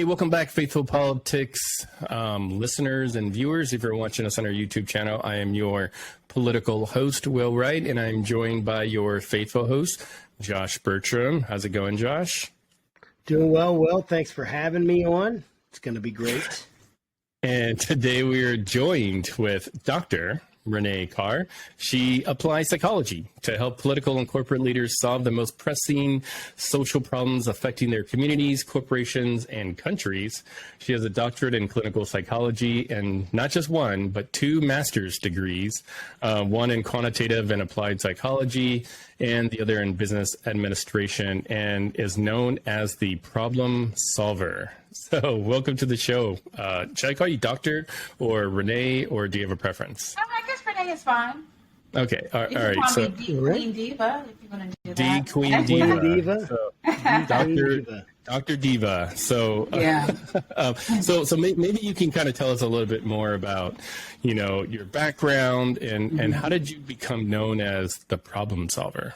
Hey, welcome back, Faithful Politics listeners and viewers. If you're watching us on our YouTube channel, I am your political host, Will Wright, and I'm joined by your faithful host, Josh Bertram. How's it going, Josh? Doing well, Will. Thanks for having me on. It's going to be great. And today we are joined with Dr. Renee Carr. She applies psychology to help political and corporate leaders solve the most pressing social problems affecting their communities, corporations, and countries. She has a doctorate in clinical psychology and not just one, but 2 master's degrees, one in quantitative and applied psychology and the other in business administration, and is known as the problem solver. So welcome to the show. Should I call you doctor or Renee, or do you have a preference? I guess Renee is fine. Okay, all You can right. call So me D Queen Diva if you want to do that. D Queen Diva. Diva. So, Diva. Dr. Diva. So, Yeah. So maybe you can kind of tell us a little bit more about, your background and how did you become known as the problem solver?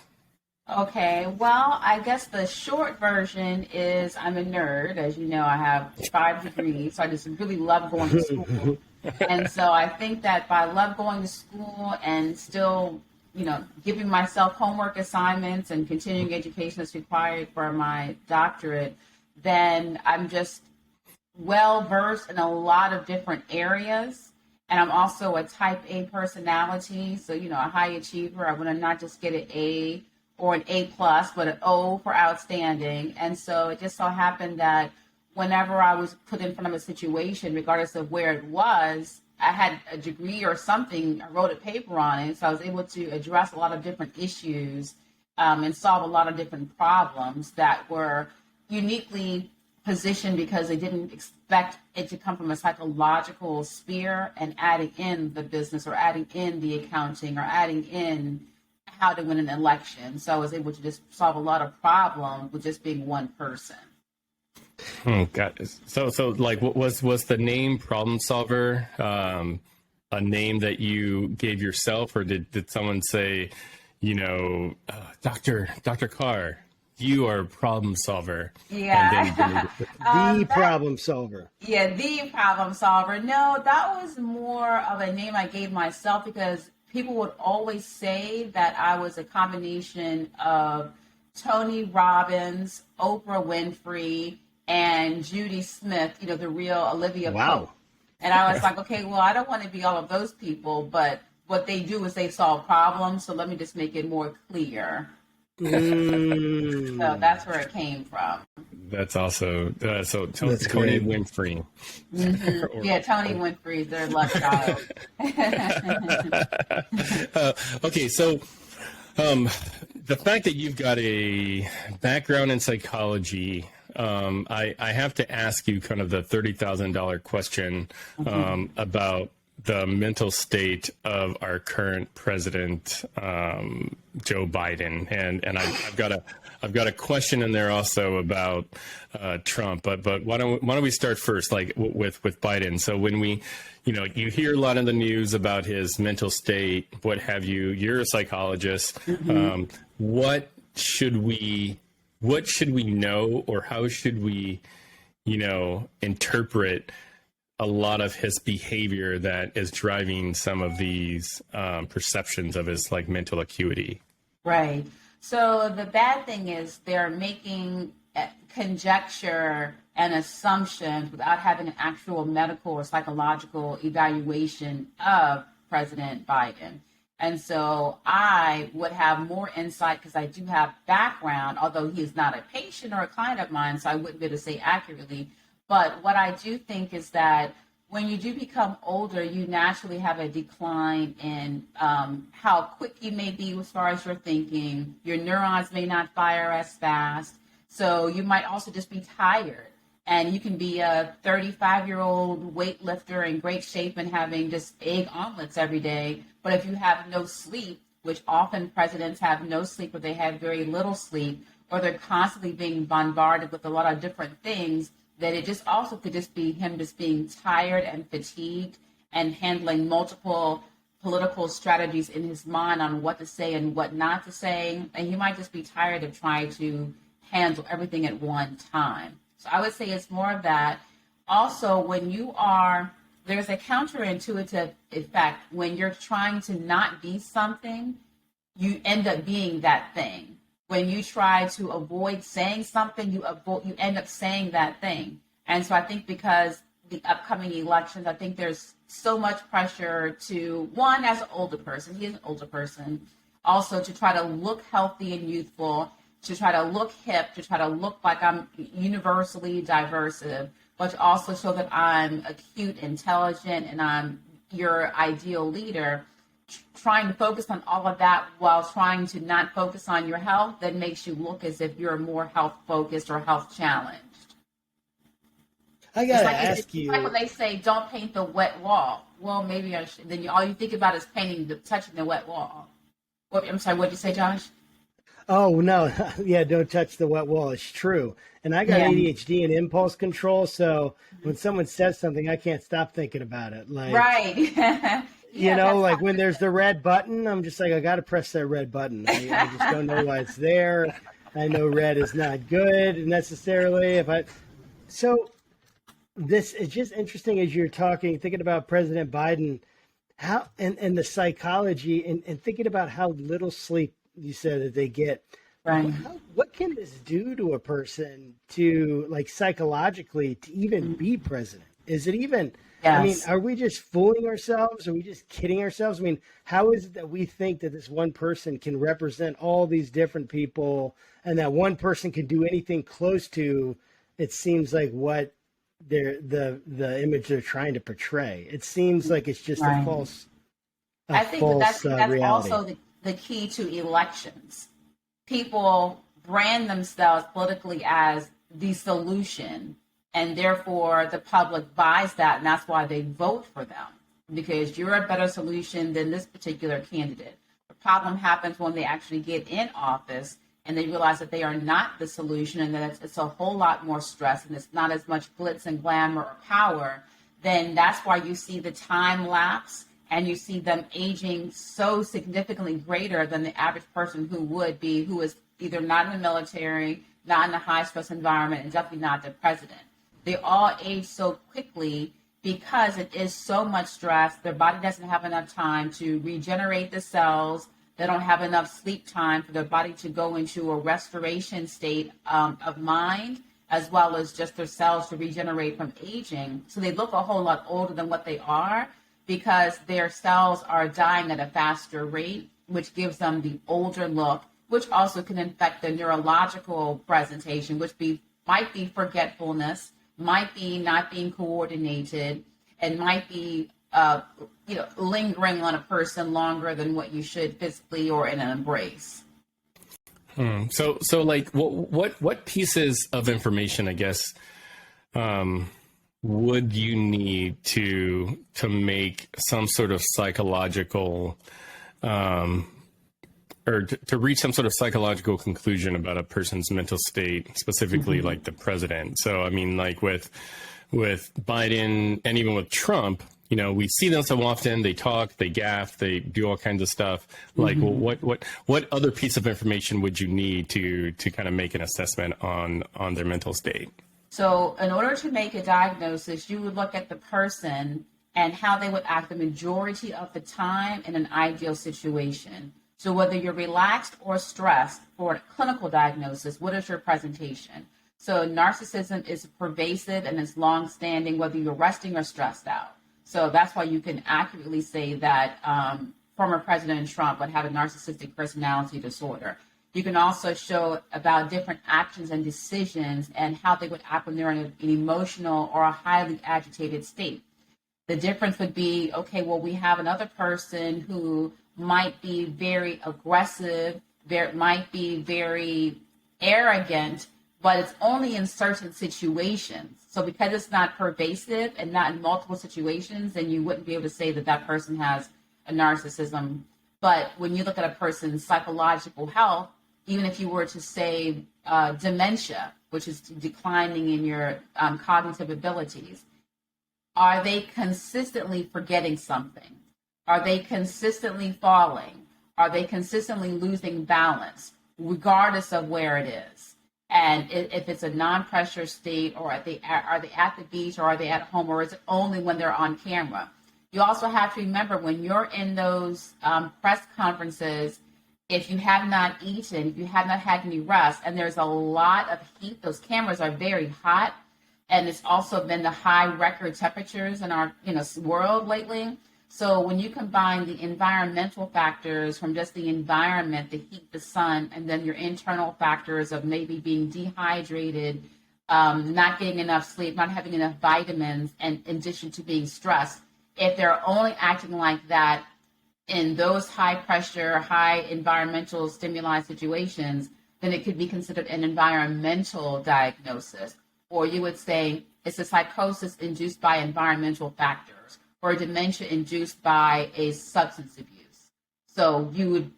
Okay, well, I guess the short version is I'm a nerd. As you know, I have 5 degrees, so I just really love going to school. And so I think that by love going to school and still, giving myself homework assignments and continuing education that's required for my doctorate, then I'm just well versed in a lot of different areas. And I'm also a type A personality. So, a high achiever. I want to not just get an A or an A plus, but an O for outstanding. And so it just so happened that whenever I was put in front of a situation, regardless of where it was, I had a degree or something, I wrote a paper on it. So I was able to address a lot of different issues and solve a lot of different problems that were uniquely positioned because they didn't expect it to come from a psychological sphere, and adding in the business or adding in the accounting or adding in how to win an election. So I was able to just solve a lot of problems with just being one person. Got it. So like, what was the name problem solver a name that you gave yourself, or did someone say, Dr. Carr, you are a problem solver? Yeah. The problem solver. Yeah, the problem solver. No, that was more of a name I gave myself because people would always say that I was a combination of Tony Robbins, Oprah Winfrey, and Judy Smith, the real Olivia Pope. And I was like, okay, well, I don't want to be all of those people, but what they do is they solve problems. So let me just make it more clear. So that's where it came from. That's also Tony Winfrey. Mm-hmm. Yeah, Tony Winfrey, their love child. Okay, so the fact that you've got a background in psychology, I have to ask you kind of the $30,000 question about the mental state of our current president, Joe Biden, and I've got a question in there also about Trump, but why don't we start first, like with Biden? So when we, you hear a lot in the news about his mental state, what have you? You're a psychologist. What should we know, or how should we, interpret a lot of his behavior that is driving some of these perceptions of his mental acuity? Right. So the bad thing is they're making conjecture and assumptions without having an actual medical or psychological evaluation of President Biden. And so I would have more insight because I do have background, although he is not a patient or a client of mine, so I wouldn't be able to say accurately. But what I do think is that when you do become older, you naturally have a decline in how quick you may be as far as your thinking. Your neurons may not fire as fast. So you might also just be tired. And you can be a 35-year-old weightlifter in great shape and having just egg omelets every day. But if you have no sleep, which often presidents have no sleep or they have very little sleep, or they're constantly being bombarded with a lot of different things, that it just also could just be him just being tired and fatigued and handling multiple political strategies in his mind on what to say and what not to say. And he might just be tired of trying to handle everything at one time. So I would say it's more of that. Also, there's a counterintuitive effect when you're trying to not be something, you end up being that thing. When you try to avoid saying something, you end up saying that thing. And so I think because the upcoming elections, I think there's so much pressure to, one, as an older person, he is an older person, also to try to look healthy and youthful, to try to look hip, to try to look like I'm universally diverse, but to also show that I'm acute, intelligent, and I'm your ideal leader. Trying to focus on all of that while trying to not focus on your health, that makes you look as if you're more health focused or health challenged. I gotta It's you. like when they say, "Don't paint the wet wall." Well, maybe I should. Then all you think about is touching the wet wall. I'm sorry. What did you say, Josh? Oh no, yeah, don't touch the wet wall. It's true. And I got ADHD and impulse control, so when someone says something, I can't stop thinking about it. Like, right. Like when there's the red button, I'm just like, I got to press that red button. I just don't know why it's there. I know red is not good necessarily. So this is just interesting as you're thinking about President Biden, how and the psychology and thinking about how little sleep you said that they get. Right. What can this do to a person to like psychologically to even be president? Is it even? Yes. I mean, are we just fooling ourselves? Are we just kidding ourselves? I mean, how is it that we think that this one person can represent all these different people and that one person can do anything close to, it seems like what the image they're trying to portray? It seems like it's just right. a false I think that's reality. also the key to elections. People brand themselves politically as the solution, and therefore the public buys that, and that's why they vote for them, because you're a better solution than this particular candidate. The problem happens when they actually get in office and they realize that they are not the solution, and that it's a whole lot more stress and it's not as much glitz and glamour or power. Then that's why you see the time lapse and you see them aging so significantly greater than the average person who is either not in the military, not in a high stress environment, and definitely not the president. They all age so quickly because it is so much stress. Their body doesn't have enough time to regenerate the cells. They don't have enough sleep time for their body to go into a restoration state of mind, as well as just their cells to regenerate from aging. So they look a whole lot older than what they are because their cells are dying at a faster rate, which gives them the older look, which also can affect the neurological presentation, which might be forgetfulness, might be not being coordinated, and might be lingering on a person longer than what you should physically or in an embrace. So like what pieces of information, I guess, would you need to make some sort of psychological or to reach some sort of psychological conclusion about a person's mental state, specifically like the president? So, I mean, like with Biden and even with Trump, we see them so often, they talk, they gaffe, they do all kinds of stuff. Like, well, what other piece of information would you need to kind of make an assessment on their mental state? So in order to make a diagnosis, you would look at the person and how they would act the majority of the time in an ideal situation. So whether you're relaxed or stressed for a clinical diagnosis, what is your presentation? So narcissism is pervasive and it's long-standing, whether you're resting or stressed out. So that's why you can accurately say that former President Trump would have a narcissistic personality disorder. You can also show about different actions and decisions and how they would act when they're in an emotional or a highly agitated state. The difference would be, okay, well, we have another person who might be very aggressive, might be very arrogant, but it's only in certain situations. So because it's not pervasive and not in multiple situations, then you wouldn't be able to say that that person has a narcissism. But when you look at a person's psychological health, even if you were to say dementia, which is declining in your cognitive abilities, are they consistently forgetting something? Are they consistently falling? Are they consistently losing balance, regardless of where it is? And if it's a non-pressure state, or are they at the beach, or are they at home, or is it only when they're on camera? You also have to remember, when you're in those press conferences, if you have not eaten, if you have not had any rest, and there's a lot of heat, those cameras are very hot, and it's also been the high record temperatures in our world lately. So when you combine the environmental factors from just the environment, the heat, the sun, and then your internal factors of maybe being dehydrated, not getting enough sleep, not having enough vitamins, and in addition to being stressed, if they're only acting like that in those high pressure, high environmental stimuli situations, then it could be considered an environmental diagnosis. Or you would say it's a psychosis induced by environmental factors, or dementia induced by a substance abuse. So you would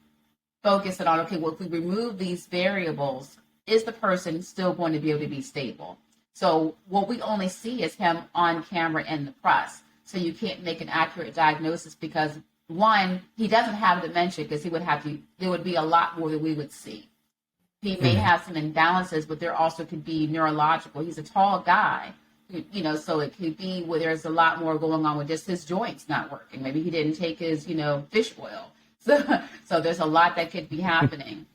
focus it on, okay, well, if we remove these variables, is the person still going to be able to be stable? So what we only see is him on camera in the press. So you can't make an accurate diagnosis because, one, he doesn't have dementia, because there would be a lot more that we would see. He may have some imbalances, but there also could be neurological. He's a tall guy, so it could be where there's a lot more going on with just his joints not working. Maybe he didn't take his, fish oil. So there's a lot that could be happening.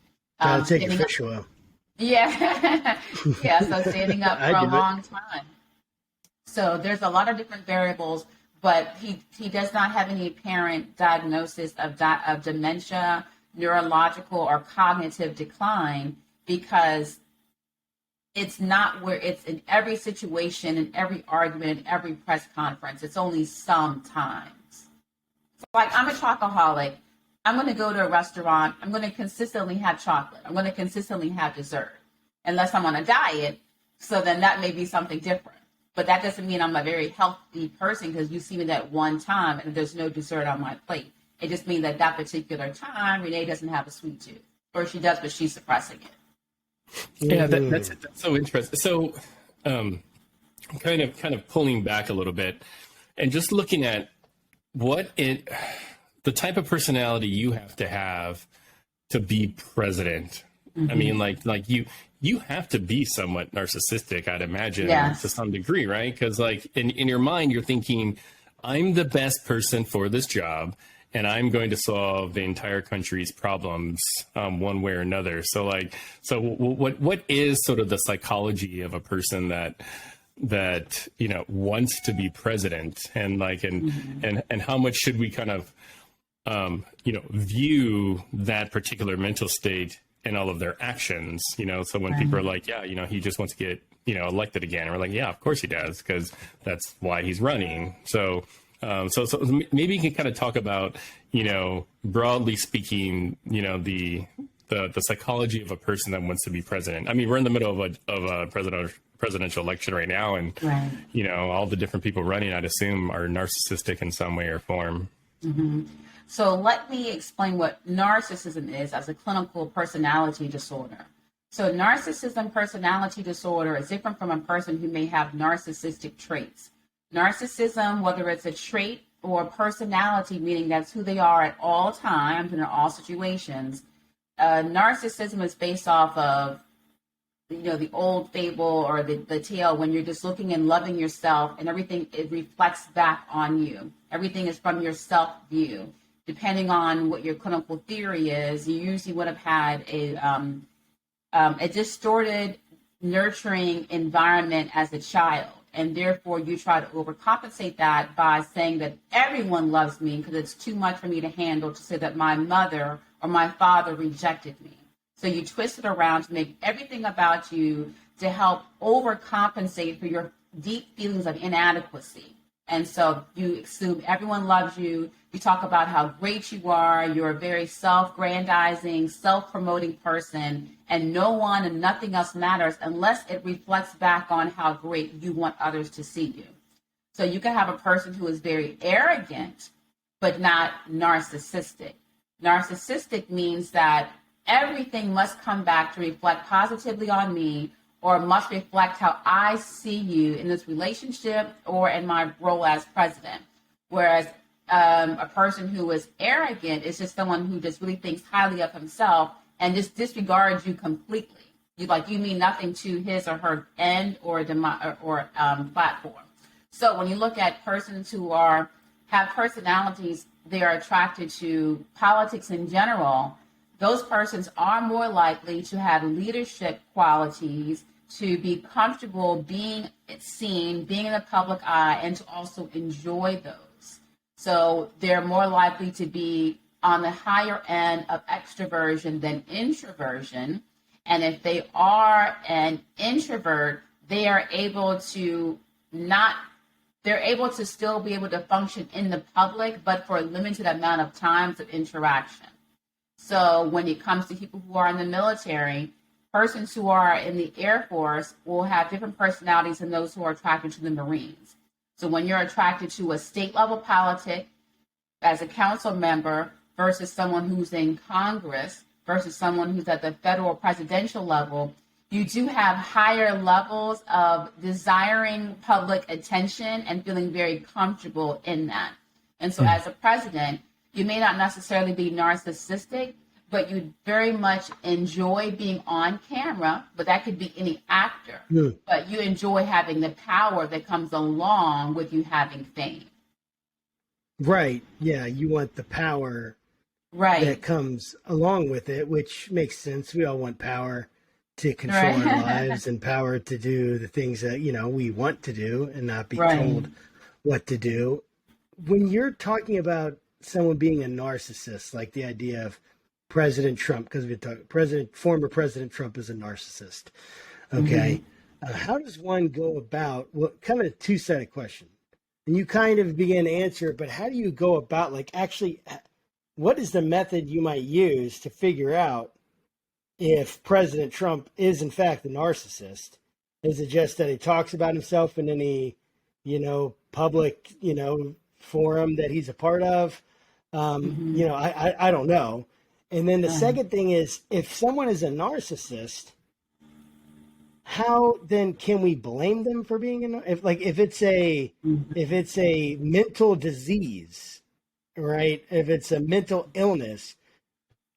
Take your fish oil. Yeah. Yeah. So standing up for a long time. So there's a lot of different variables, but he does not have any apparent diagnosis of dementia, neurological, or cognitive decline, because it's not where it's in every situation, in every argument, in every press conference. It's only sometimes. Like, I'm a chocoholic. I'm going to go to a restaurant. I'm going to consistently have chocolate. I'm going to consistently have dessert, unless I'm on a diet. So then that may be something different. But that doesn't mean I'm a very healthy person because you see me that one time and there's no dessert on my plate. It just means that particular time, Renee doesn't have a sweet tooth. Or she does, but she's suppressing it. Yeah, that's so interesting. So kind of pulling back a little bit and just looking at the type of personality you have to be president. I mean, like you have to be somewhat narcissistic, I'd imagine, to some degree, right? Because like in your mind, you're thinking, I'm the best person for this job, and I'm going to solve the entire country's problems one way or another. So what is sort of the psychology of a person that wants to be president, and and how much should we kind of view that particular mental state in all of their actions? So when people are like, he just wants to get elected again, and we're like, yeah, of course he does, because that's why he's running. So maybe you can kind of talk about, broadly speaking, the psychology of a person that wants to be president. I mean, we're in the middle of a presidential election right now, and all the different people running, I'd assume, are narcissistic in some way or form. Mm-hmm. So let me explain what narcissism is as a clinical personality disorder. So narcissism personality disorder is different from a person who may have narcissistic traits. Narcissism, whether it's a trait or a personality, meaning that's who they are at all times and in all situations, narcissism is based off of, the old fable or the tale when you're just looking and loving yourself, and everything, it reflects back on you. Everything is from your self view. Depending on what your clinical theory is, you usually would have had a distorted nurturing environment as a child. And therefore, you try to overcompensate that by saying that everyone loves me because it's too much for me to handle to say that my mother or my father rejected me. So you twist it around to make everything about you to help overcompensate for your deep feelings of inadequacy. And so you assume everyone loves you. You talk about how great you are. You're a very self-grandizing, self-promoting person, and no one and nothing else matters unless it reflects back on how great you want others to see you. So you can have a person who is very arrogant, but not narcissistic. Narcissistic means that everything must come back to reflect positively on me, or must reflect how I see you in this relationship or in my role as president. Whereas a person who is arrogant is just someone who just really thinks highly of himself and just disregards you completely. you mean nothing to his or her end or platform. So when you look at persons who have personalities, they are attracted to politics in general. Those persons are more likely to have leadership qualities, to be comfortable being seen, being in the public eye, and to also enjoy those. So they're more likely to be on the higher end of extroversion than introversion. And if they are an introvert, they are able to still be able to function in the public, but for a limited amount of times of interaction. So when it comes to people who are in the military, persons who are in the Air Force will have different personalities than those who are attracted to the Marines. So when you're attracted to a state level politic as a council member versus someone who's in Congress versus someone who's at the federal presidential level, you do have higher levels of desiring public attention and feeling very comfortable in that. And so as a president, you may not necessarily be narcissistic, but you very much enjoy being on camera, but that could be any actor. But you enjoy having the power that comes along with you having fame. Right. Yeah. You want the power that comes along with it, which makes sense. We all want power to control our lives and power to do the things that, we want to do and not be told what to do. When you're talking about someone being a narcissist, like the idea of President Trump, because we're talking former President Trump is a narcissist. Okay. How does one go about kind of a two-sided question? And you kind of began to answer it, but how do you go about what is the method you might use to figure out if President Trump is in fact a narcissist? Is it just that he talks about himself in any, public, forum that he's a part of? I don't know. And then the second thing is, if someone is a narcissist, how then can we blame them for being if it's a mental disease, right? If it's a mental illness,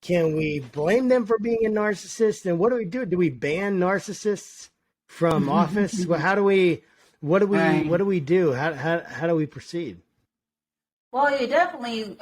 can we blame them for being a narcissist? And what do we do? Do we ban narcissists from office? Well, what do we do? How do we proceed? Well, you definitely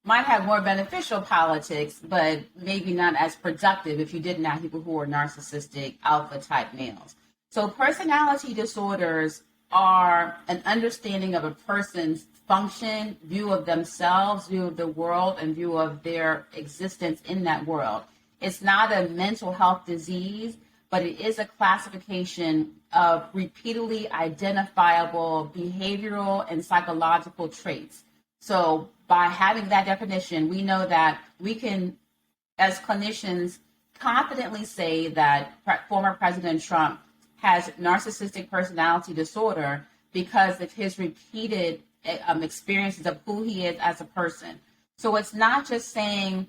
might have more beneficial politics, but maybe not as productive if you didn't have people who are narcissistic alpha type males. So personality disorders are an understanding of a person's function, view of themselves, view of the world, and view of their existence in that world. It's not a mental health disease, but it is a classification of repeatedly identifiable behavioral and psychological traits. So by having that definition, we know that we can, as clinicians, confidently say that former President Trump has narcissistic personality disorder because of his repeated experiences of who he is as a person. So it's not just saying,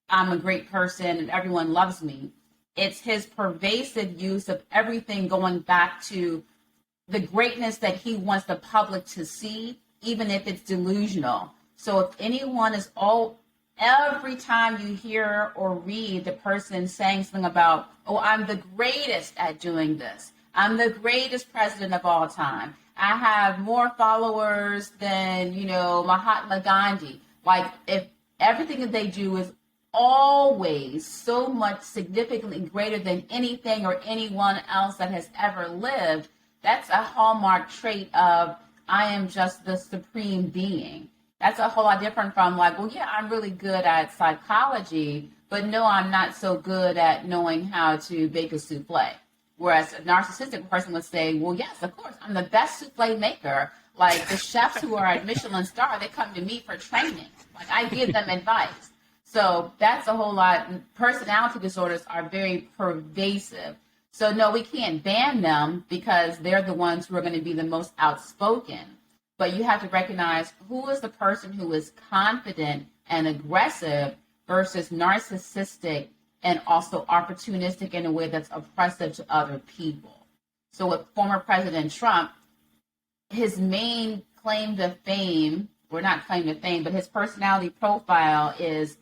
I'm a great person and everyone loves me. It's his pervasive use of everything going back to the greatness that he wants the public to see, even if it's delusional. So if anyone is every time you hear or read the person saying something about, oh, I'm the greatest at doing this. I'm the greatest president of all time. I have more followers than, Mahatma Gandhi. Like, if everything that they do is always so much significantly greater than anything or anyone else that has ever lived, that's a hallmark trait of, I am just the supreme being. That's a whole lot different from like, well, yeah, I'm really good at psychology, but no, I'm not so good at knowing how to bake a souffle. Whereas a narcissistic person would say, well, yes, of course, I'm the best souffle maker. Like the chefs who are at Michelin star, they come to me for training. Like I give them advice. So that's a whole lot. Personality disorders are very pervasive. So no, we can't ban them because they're the ones who are going to be the most outspoken. But you have to recognize who is the person who is confident and aggressive versus narcissistic and also opportunistic in a way that's oppressive to other people. So with former President Trump, his main claim to fame, or not claim to fame, but his personality profile is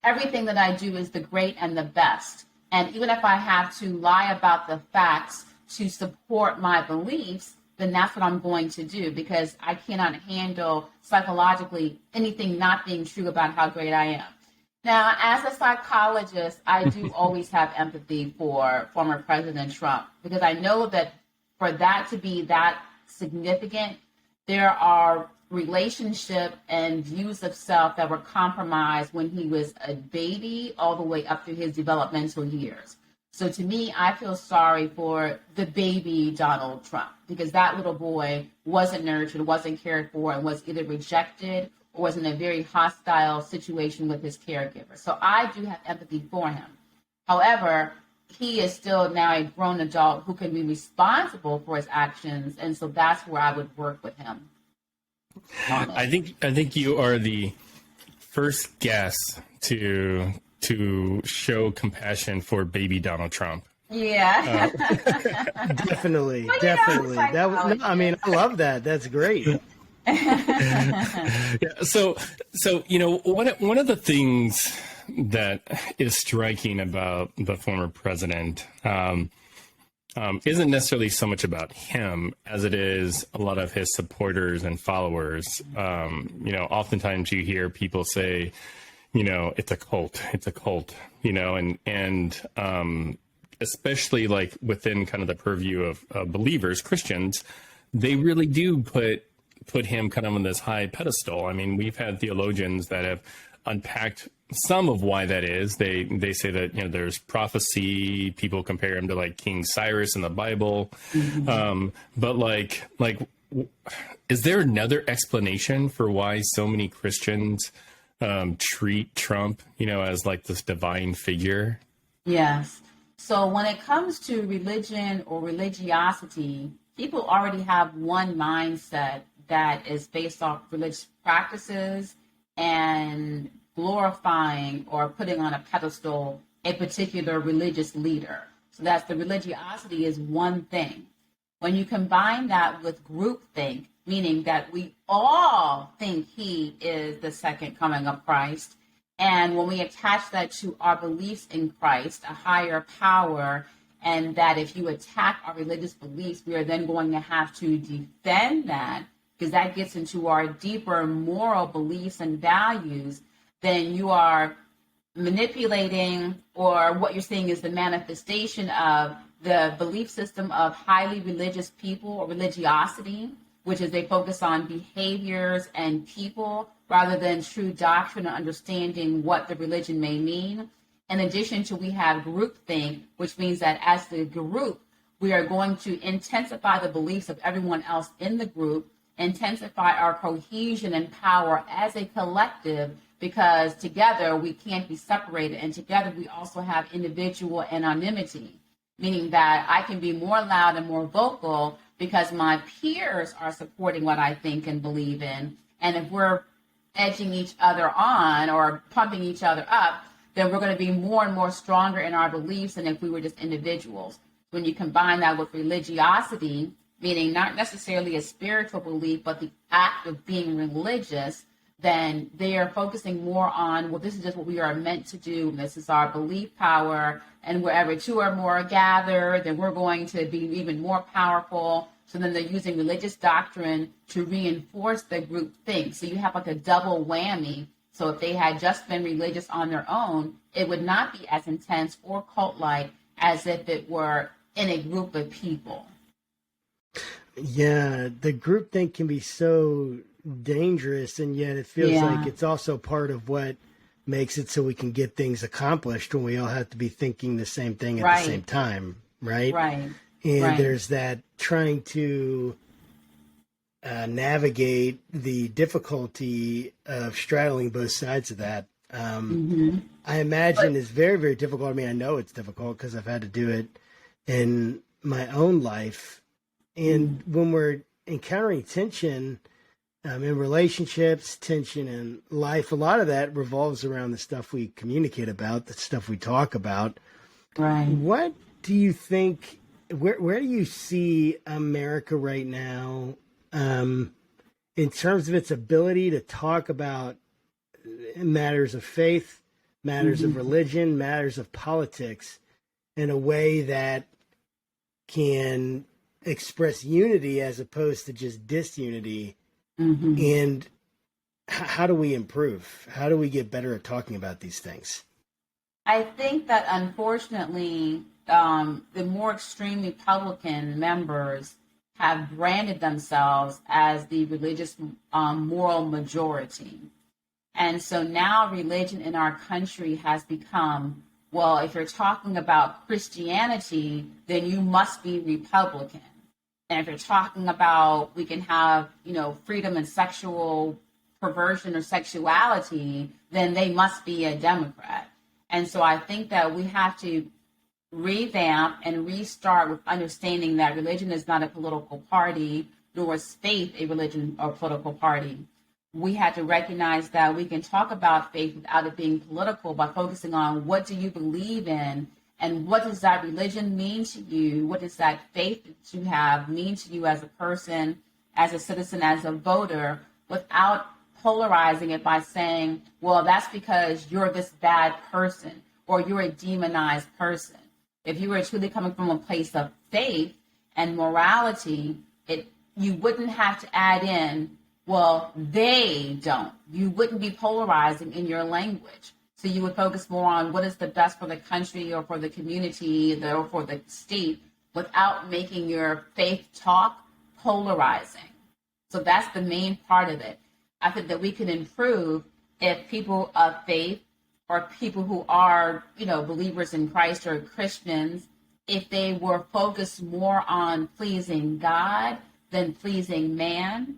everything that I do is the great and the best. And even if I have to lie about the facts to support my beliefs, then that's what I'm going to do, because I cannot handle psychologically anything not being true about how great I am. Now, as a psychologist, I do always have empathy for former President Trump, because I know that for that to be that significant, there are relationship and views of self that were compromised when he was a baby all the way up through his developmental years. So to me, I feel sorry for the baby Donald Trump, because that little boy wasn't nurtured, wasn't cared for, and was either rejected or was in a very hostile situation with his caregiver. So I do have empathy for him. However, he is still now a grown adult who can be responsible for his actions. And so that's where I would work with him. I think you are the first guest to show compassion for baby Donald Trump. Yeah. Definitely. Well, definitely. yeah, That was, I mean, I love that. That's great. Yeah, so one of the things that is striking about the former president isn't necessarily so much about him as it is a lot of his supporters and followers. Oftentimes you hear people say, it's a cult, and especially like within kind of the purview of believers, Christians, they really do put him kind of on this high pedestal. I mean, we've had theologians that have unpacked some of why that is. They say that, there's prophecy. People compare him to like King Cyrus in the Bible. Mm-hmm. But is there another explanation for why so many Christians treat Trump, as like this divine figure? Yes. So when it comes to religion or religiosity, people already have one mindset that is based off religious practices and glorifying or putting on a pedestal a particular religious leader. So that's the religiosity is one thing. When you combine that with groupthink, meaning that we all think he is the second coming of Christ, and when we attach that to our beliefs in Christ, a higher power, and that if you attack our religious beliefs, we are then going to have to defend that, because that gets into our deeper moral beliefs and values, then you are manipulating, or what you're seeing is the manifestation of the belief system of highly religious people or religiosity, which is they focus on behaviors and people rather than true doctrine and understanding what the religion may mean. In addition to, we have groupthink, which means that as the group, we are going to intensify the beliefs of everyone else in the group, intensify our cohesion and power as a collective, because together we can't be separated. And together we also have individual anonymity, meaning that I can be more loud and more vocal because my peers are supporting what I think and believe in. And if we're edging each other on or pumping each other up, then we're going to be more and more stronger in our beliefs than if we were just individuals. When you combine that with religiosity, meaning not necessarily a spiritual belief, but the act of being religious, then they are focusing more on, well, this is just what we are meant to do. And this is our belief power. And wherever two or more gather, then we're going to be even more powerful. So then they're using religious doctrine to reinforce the group think. So you have like a double whammy. So if they had just been religious on their own, it would not be as intense or cult-like as if it were in a group of people. Yeah, the groupthink can be so dangerous, and yet it feels like it's also part of what makes it so we can get things accomplished when we all have to be thinking the same thing at the same time, right? Right. And there's that trying to navigate the difficulty of straddling both sides of that. I imagine it's very, very difficult. I mean, I know it's difficult because I've had to do it in my own life. And when we're encountering tension in relationships, tension in life, a lot of that revolves around the stuff we communicate about, the stuff we talk about. Right. What do you think, where do you see America right now in terms of its ability to talk about matters of faith, matters of religion, matters of politics in a way that can express unity as opposed to just disunity. And how do we improve? How do we get better at talking about these things? I think that unfortunately, the more extreme Republican members have branded themselves as the religious moral majority. And so now religion in our country has become, well, if you're talking about Christianity, then you must be Republican. And if you're talking about we can have, freedom and sexual perversion or sexuality, then they must be a Democrat. And so I think that we have to revamp and restart with understanding that religion is not a political party, nor is faith a religion or political party. We have to recognize that we can talk about faith without it being political by focusing on what do you believe in and what does that religion mean to you? What does that faith that you have mean to you as a person, as a citizen, as a voter, without polarizing it by saying, well, that's because you're this bad person or you're a demonized person. If you were truly coming from a place of faith and morality, you wouldn't have to add in, well, they don't. You wouldn't be polarizing in your language. So you would focus more on what is the best for the country or for the community or for the state without making your faith talk polarizing. So that's the main part of it. I think that we can improve if people of faith or people who are, believers in Christ or Christians, if they were focused more on pleasing God than pleasing man.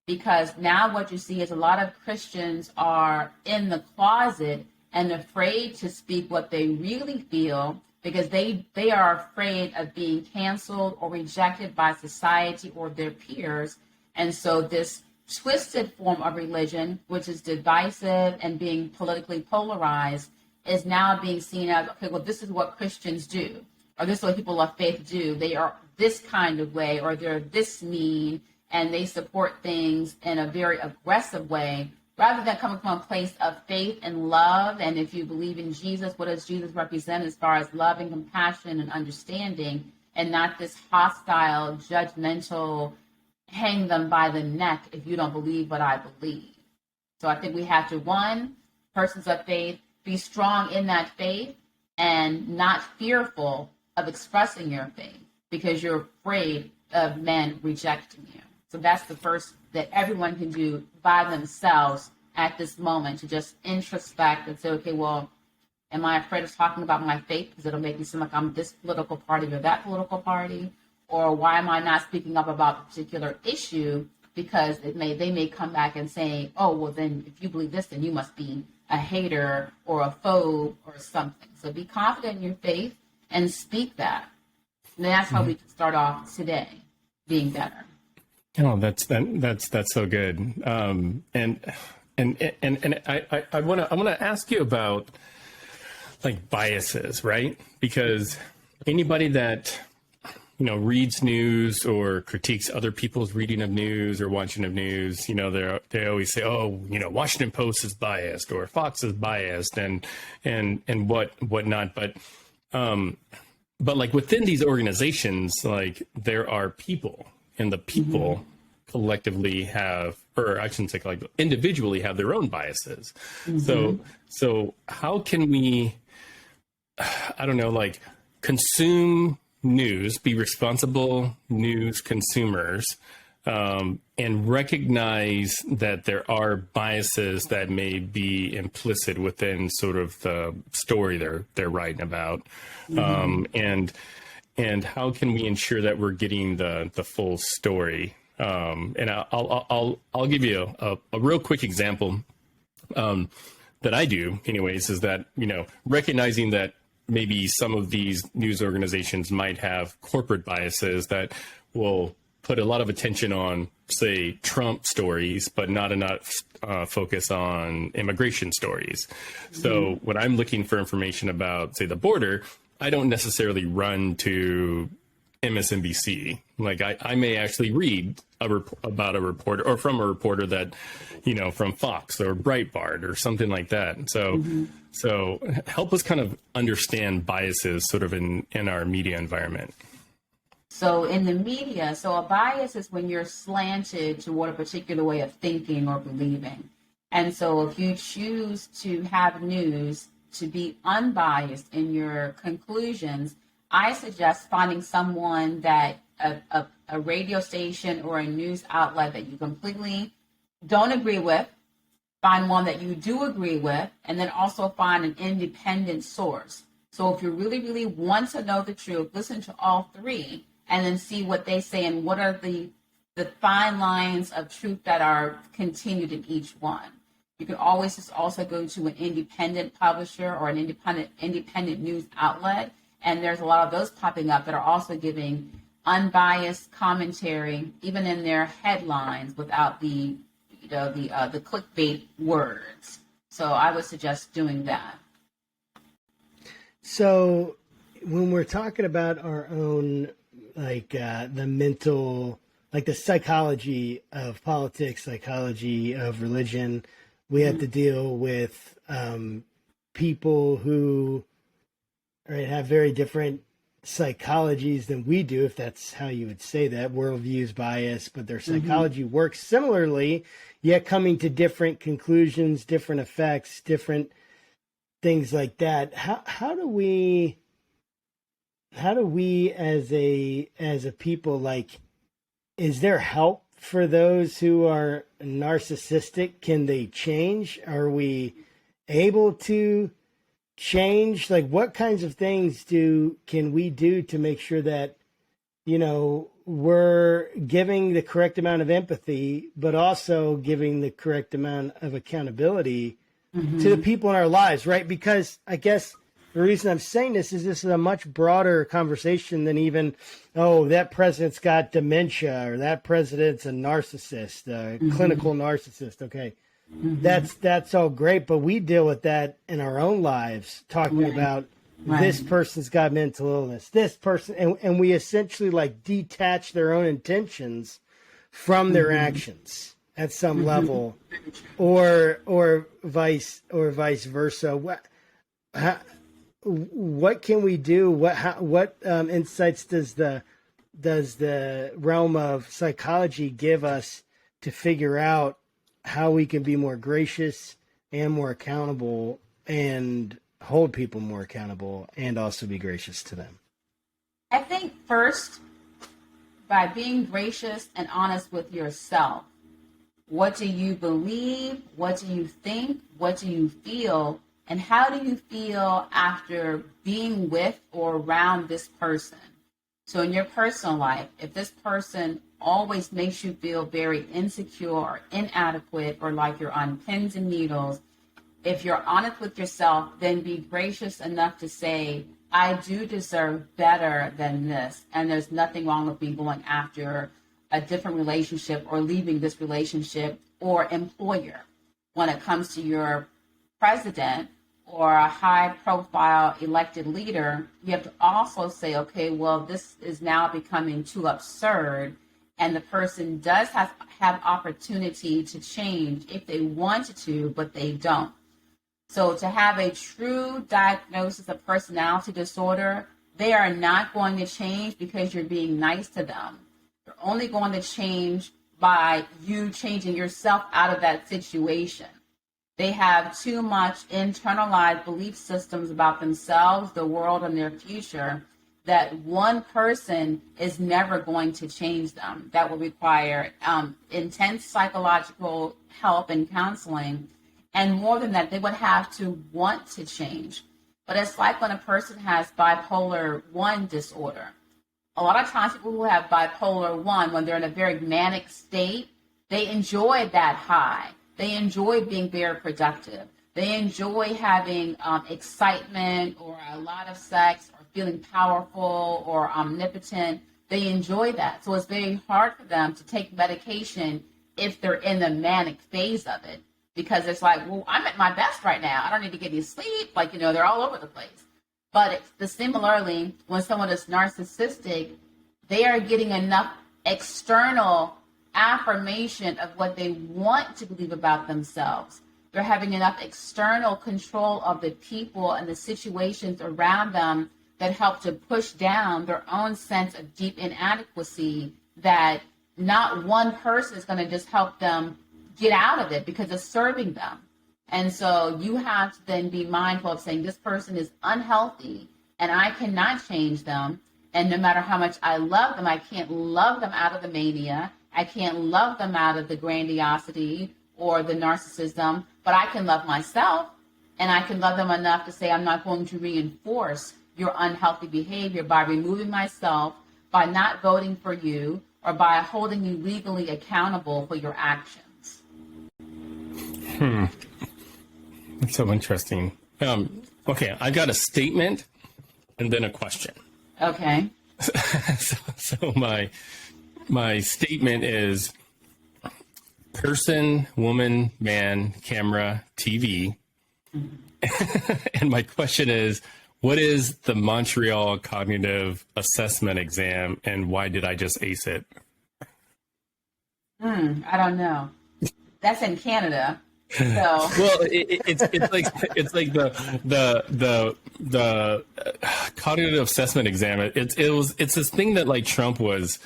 Because now what you see is a lot of Christians are in the closet and afraid to speak what they really feel because they are afraid of being canceled or rejected by society or their peers. And so this twisted form of religion, which is divisive and being politically polarized, is now being seen as, okay, well, this is what Christians do, or this is what people of faith do. They are this kind of way, or they're this mean, and they support things in a very aggressive way, rather than coming from a place of faith and love. And if you believe in Jesus, what does Jesus represent as far as love and compassion and understanding, and not this hostile, judgmental, hang them by the neck if you don't believe what I believe. So I think we have to, one, persons of faith, be strong in that faith and not fearful of expressing your faith because you're afraid of men rejecting you. So that's the first that everyone can do by themselves at this moment, to just introspect and say, okay, well, am I afraid of talking about my faith because it'll make me seem like I'm this political party or that political party? Or why am I not speaking up about a particular issue because they may come back and say, oh, well, then if you believe this, then you must be a hater or a phobe or something. So be confident in your faith and speak that. And that's how we can start off today, being better. Oh, that's so good. And I want to ask you about like biases, right? Because anybody that reads news or critiques other people's reading of news or watching of news, they always say, oh, Washington Post is biased or Fox is biased and whatnot. But like within these organizations, like there are people, and the people collectively have, or I shouldn't say collectively, individually have their own biases. So how can we, I don't know, like consume news, be responsible news consumers, and recognize that there are biases that may be implicit within sort of the story they're writing about, and how can we ensure that we're getting the full story? And I'll give you a real quick example that I do, anyways, is that recognizing that maybe some of these news organizations might have corporate biases that will put a lot of attention on, say, Trump stories, but not enough focus on immigration stories. So when I'm looking for information about, say, the border, I don't necessarily run to MSNBC. Like I may actually read about a reporter, or from a reporter that, from Fox or Breitbart or something like that. So help us kind of understand biases sort of in our media environment. So in the media, so a bias is when you're slanted toward a particular way of thinking or believing. And so if you choose to have news to be unbiased in your conclusions, I suggest finding someone that a radio station or a news outlet that you completely don't agree with, find one that you do agree with, and then also find an independent source. So if you really, really want to know the truth, listen to all three and then see what they say and what are the fine lines of truth that are continued in each one. You can always just also go to an independent publisher or an independent news outlet, and there's a lot of those popping up that are also giving unbiased commentary, even in their headlines, without the clickbait words. So I would suggest doing that. So when we're talking about our own, the mental, the psychology of politics, psychology of religion, we have to deal with people who have very different psychologies than we do, if that's how you would say that. Worldviews bias, but their psychology works similarly, yet coming to different conclusions, different effects, different things like that. How do we as a people, is there help for those who are narcissistic? Can they change? Are we able to change? What kinds of things can we do to make sure that, we're giving the correct amount of empathy, but also giving the correct amount of accountability to the people in our lives, right? Because I guess the reason I'm saying this is a much broader conversation than even, that president's got dementia or that president's a narcissist, a clinical narcissist. Okay. That's all great, but we deal with that in our own lives, talking about this person's got mental illness, this person, and we essentially detach their own intentions from their actions at some level, or vice versa. What can we do? What insights does the realm of psychology give us to figure out how we can be more gracious and more accountable and hold people more accountable and also be gracious to them? I think first, by being gracious and honest with yourself. What do you believe? What do you think? What do you feel? And how do you feel after being with or around this person? So in your personal life, if this person always makes you feel very insecure or inadequate or like you're on pins and needles, if you're honest with yourself, then be gracious enough to say, I do deserve better than this. And there's nothing wrong with me going after a different relationship or leaving this relationship or employer. When it comes to your president or a high profile elected leader, you have to also say, okay, well, this is now becoming too absurd. And the person does have opportunity to change if they wanted to, but they don't. So to have a true diagnosis of personality disorder, they are not going to change because you're being nice to them. You're only going to change by you changing yourself out of that situation. They have too much internalized belief systems about themselves, the world, and their future that one person is never going to change them. That will require intense psychological help and counseling. And more than that, they would have to want to change. But it's like when a person has bipolar 1 disorder. A lot of times people who have bipolar 1, when they're in a very manic state, they enjoy that high. They enjoy being very productive. They enjoy having excitement or a lot of sex or feeling powerful or omnipotent. They enjoy that. So it's very hard for them to take medication if they're in the manic phase of it. Because it's like, well, I'm at my best right now. I don't need to get any sleep. They're all over the place. But similarly, when someone is narcissistic, they are getting enough external affirmation of what they want to believe about themselves. They're having enough external control of the people and the situations around them that help to push down their own sense of deep inadequacy, that not one person is going to just help them get out of it because it's serving them. And so you have to then be mindful of saying, this person is unhealthy and I cannot change them. And no matter how much I love them, I can't love them out of the mania. I can't love them out of the grandiosity or the narcissism, but I can love myself, and I can love them enough to say, I'm not going to reinforce your unhealthy behavior by removing myself, by not voting for you, or by holding you legally accountable for your actions. That's so interesting. Okay, I got a statement and then a question. Okay. So my statement is person, woman, man, camera, TV. And my question is, what is the Montreal Cognitive Assessment Exam and why did I just ace it? I don't know. That's in Canada. So. Well, it's like the cognitive assessment exam. It's this thing that like Trump was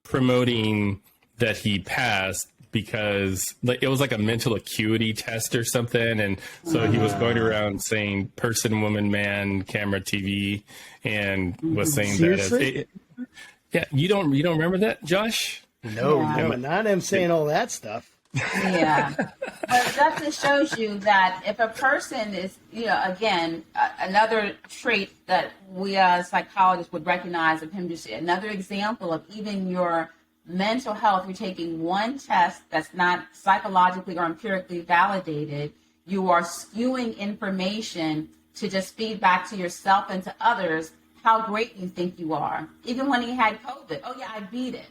promoting that he passed because like it was like a mental acuity test or something, and so he was going around saying person, woman, man, camera, TV, and was saying Seriously? that. Yeah, you don't remember that, Josh? No, Yeah. no, not him saying all that stuff. Yeah, but that just shows you that if a person is, again, another trait that we as psychologists would recognize of him, just another example of even your mental health, you're taking one test that's not psychologically or empirically validated, you are skewing information to just feed back to yourself and to others how great you think you are. Even when he had COVID, oh yeah, I beat it.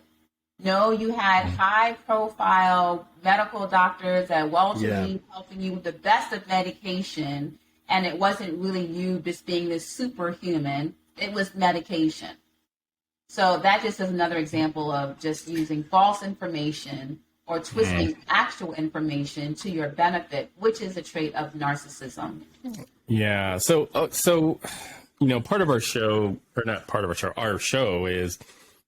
No, you had high-profile medical doctors at Wellesley helping you with the best of medication, and it wasn't really you just being this superhuman. It was medication. So that just is another example of just using false information or twisting actual information to your benefit, which is a trait of narcissism. Yeah. So part of our show, or not part of our show is.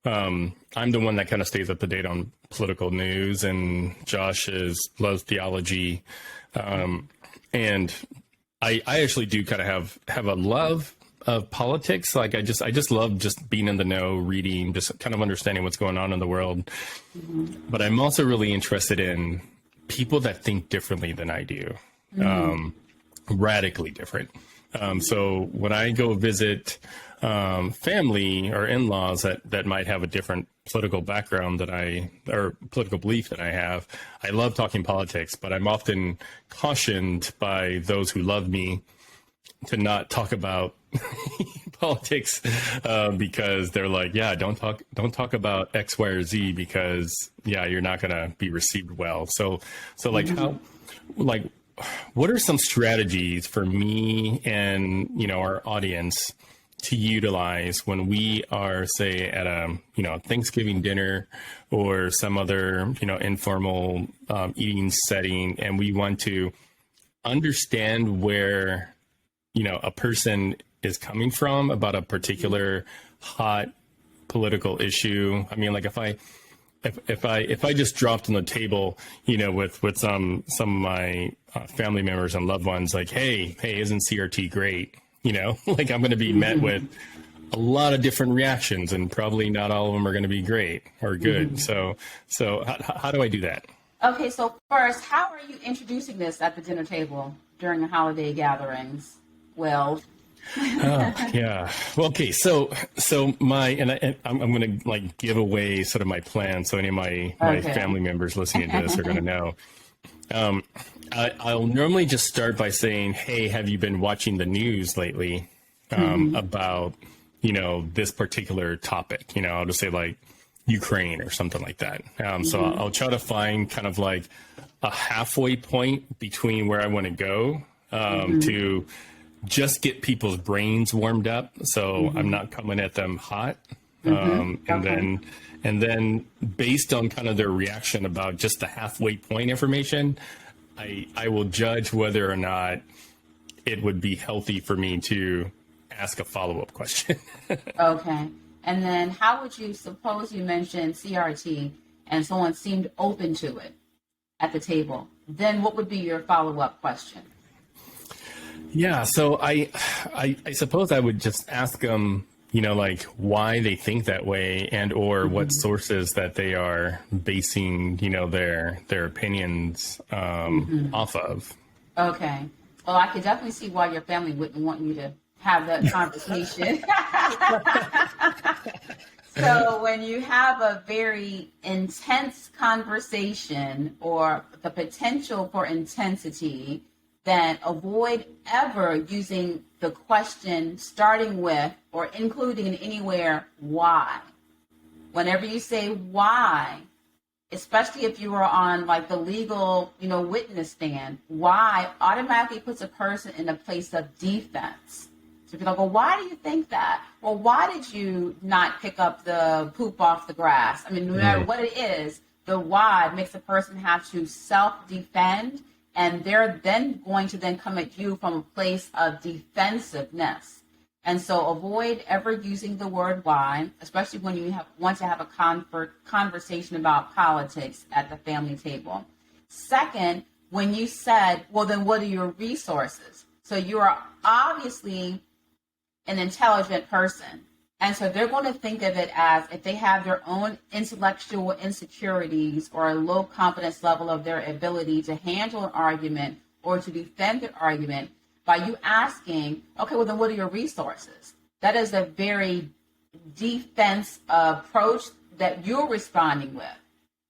I'm the one that kind of stays up to date on political news, and Josh loves theology. And I actually do kind of have a love of politics. Like I just love just being in the know, reading, just kind of understanding what's going on in the world. But I'm also really interested in people that think differently than I do, radically different. So when I go visit family or in-laws that might have a different political background or political belief that I have, I love talking politics, but I'm often cautioned by those who love me to not talk about politics because they're like, yeah, don't talk about X, Y, or Z because you're not going to be received well. So like what are some strategies for me and our audience to utilize when we are, say, at a Thanksgiving dinner or some other informal eating setting, and we want to understand where a person is coming from about a particular hot political issue? I mean, like if I just dropped on the table, with some of my family members and loved ones, like, hey, isn't CRT great? Like I'm going to be met with a lot of different reactions, and probably not all of them are going to be great or good. So how do I do that? Okay, so first, how are you introducing this at the dinner table during the holiday gatherings? Well. Yeah. Well, okay. So I'm going to like give away sort of my plan. So any of my family members listening to this are going to know. I'll normally just start by saying, hey, have you been watching the news lately about, this particular topic? I'll just say like Ukraine or something like that. So I'll try to find kind of like a halfway point between where I want to go to just get people's brains warmed up. So I'm not coming at them hot. Okay. And then based on kind of their reaction about just the halfway point information, I will judge whether or not it would be healthy for me to ask a follow-up question. Okay. And then how would you suppose you mentioned CRT and someone seemed open to it at the table? Then what would be your follow-up question? Yeah, so I suppose I would just ask them, like why they think that way and or what sources that they are basing, their opinions off of. Okay. Well, I could definitely see why your family wouldn't want you to have that conversation. So when you have a very intense conversation or the potential for intensity, then avoid ever using the question starting with or including in anywhere why. Whenever you say why, especially if you are on like the legal, witness stand, why automatically puts a person in a place of defense. So if you're like, well, why do you think that? Well, why did you not pick up the poop off the grass? I mean, no matter what it is, the why makes a person have to self-defend, and they're then going to then come at you from a place of defensiveness. And so avoid ever using the word why, especially when you want to have a conversation about politics at the family table. Second, when you said, well, then what are your resources? So you are obviously an intelligent person. And so they're going to think of it as if they have their own intellectual insecurities or a low confidence level of their ability to handle an argument or to defend an argument, by you asking, okay, well, then what are your resources? That is a very defense approach that you're responding with.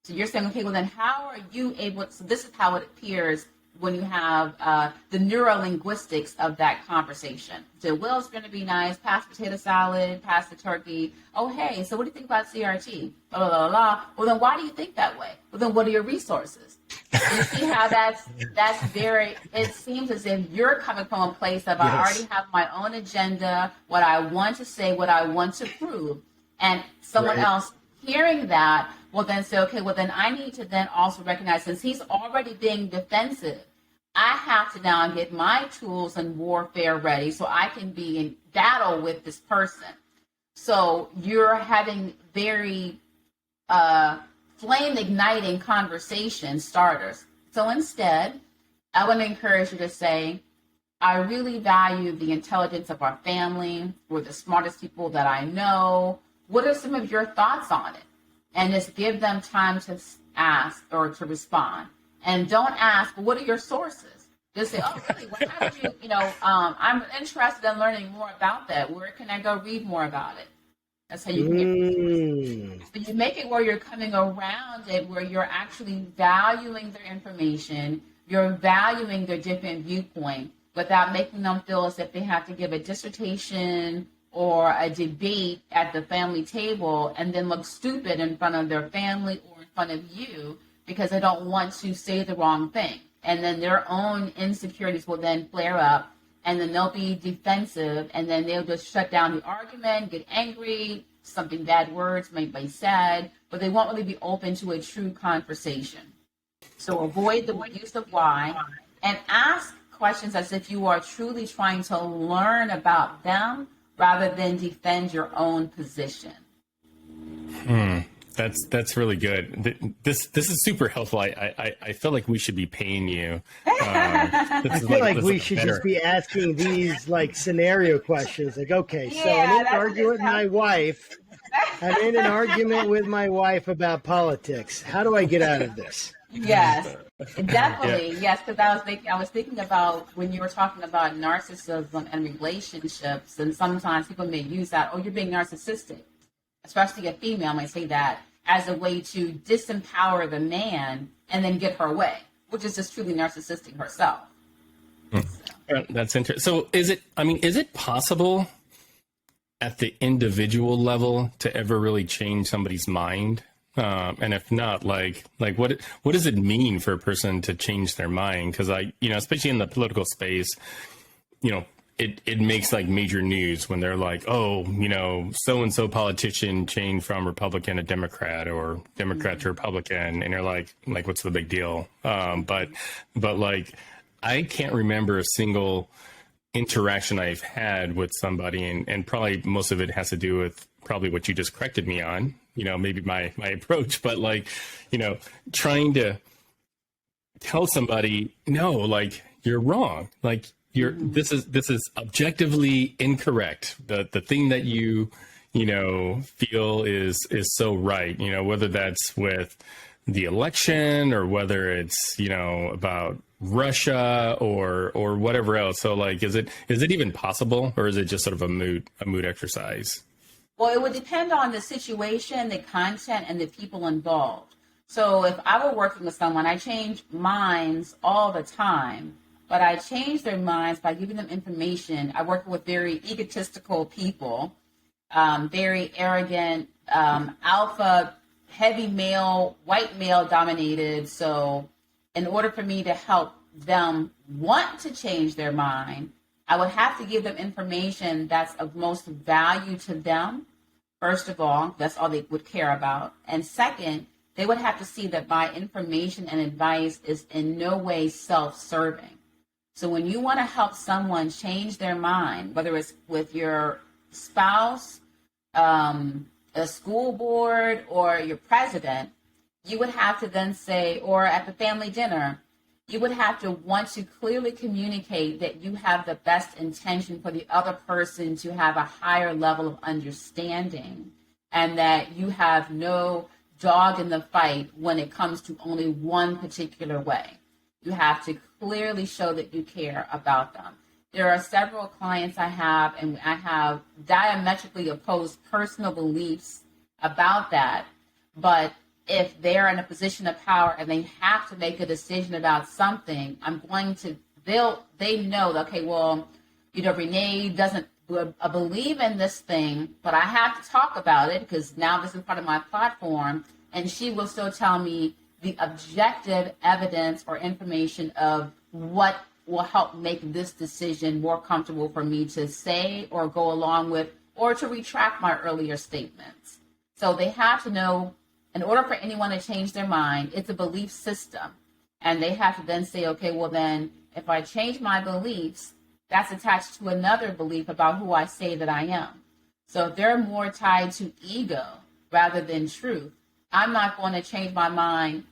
So you're saying, okay, well, then how are you able, so this is how it appears when you have the neurolinguistics of that conversation. So, well, it's going to be nice, pass potato salad, pass the turkey. Oh, hey, so what do you think about CRT? Blah, blah, blah, blah. Well, then why do you think that way? Well, then what are your resources? You see how that's very, it seems as if you're coming from a place of, I already have my own agenda, what I want to say, what I want to prove. And someone else hearing that will then say, okay, well, then I need to then also recognize, since he's already being defensive, I have to now get my tools and warfare ready so I can be in battle with this person. So you're having very flame igniting conversation starters. So instead, I want to encourage you to say, I really value the intelligence of our family. We're the smartest people that I know. What are some of your thoughts on it? And just give them time to ask or to respond. And don't ask, well, what are your sources? Just say, oh, really? Well, how did you, I'm interested in learning more about that. Where can I go read more about it? That's how you can get resources. But you make it where you're coming around it, where you're actually valuing their information, you're valuing their different viewpoint without making them feel as if they have to give a dissertation or a debate at the family table and then look stupid in front of their family or in front of you because they don't want to say the wrong thing. And then their own insecurities will then flare up, and then they'll be defensive, and then they'll just shut down the argument, get angry, something bad words might be said, but they won't really be open to a true conversation. So avoid the use of why and ask questions as if you are truly trying to learn about them rather than defend your own position. That's really good. This is super helpful. I feel like we should be paying you. I feel like we should just be asking these like scenario questions. Like, okay, so I'm in an argument with my wife. I'm in an argument with my wife about politics. How do I get out of this? Yes, definitely. Yes, because I was thinking about when you were talking about narcissism and relationships, and sometimes people may use that, oh, you're being narcissistic. Especially a female might say that as a way to disempower the man and then get her way, which is just truly narcissistic herself. That's interesting. So is it possible at the individual level to ever really change somebody's mind? And if not, like what does it mean for a person to change their mind? Because especially in the political space, it makes like major news when they're like, oh, so and so politician changed from Republican to Democrat or Democrat to Republican, and you're like what's the big deal? But like I can't remember a single interaction I've had with somebody, and probably most of it has to do with probably what you just corrected me on, maybe my approach, but like, trying to tell somebody, no, like you're wrong. Like this is objectively incorrect. The thing that you feel is so right, whether that's with the election or whether it's, about Russia or whatever else. So like, is it even possible, or is it just sort of a moot exercise? Well, it would depend on the situation, the content, and the people involved. So if I were working with someone, I change minds all the time, but I change their minds by giving them information. I work with very egotistical people, very arrogant, alpha, heavy male, white male dominated. So in order for me to help them want to change their mind, I would have to give them information that's of most value to them. First of all, that's all they would care about. And second, they would have to see that my information and advice is in no way self-serving. So when you want to help someone change their mind, whether it's with your spouse, a school board, or your president, you would have to then say, or at the family dinner, you would have to want to clearly communicate that you have the best intention for the other person to have a higher level of understanding, and that you have no dog in the fight when it comes to only one particular way. You have to clearly show that you care about them. There are several clients I have, and I have diametrically opposed personal beliefs about that. But if they're in a position of power and they have to make a decision about something, they know that, okay, well, Renee doesn't believe in this thing, but I have to talk about it because now this is part of my platform, and she will still tell me the objective evidence or information of what will help make this decision more comfortable for me to say or go along with, or to retract my earlier statements. So they have to know, in order for anyone to change their mind, it's a belief system. And they have to then say, okay, well then, if I change my beliefs, that's attached to another belief about who I say that I am. So if they're more tied to ego rather than truth, I'm not going to change my mind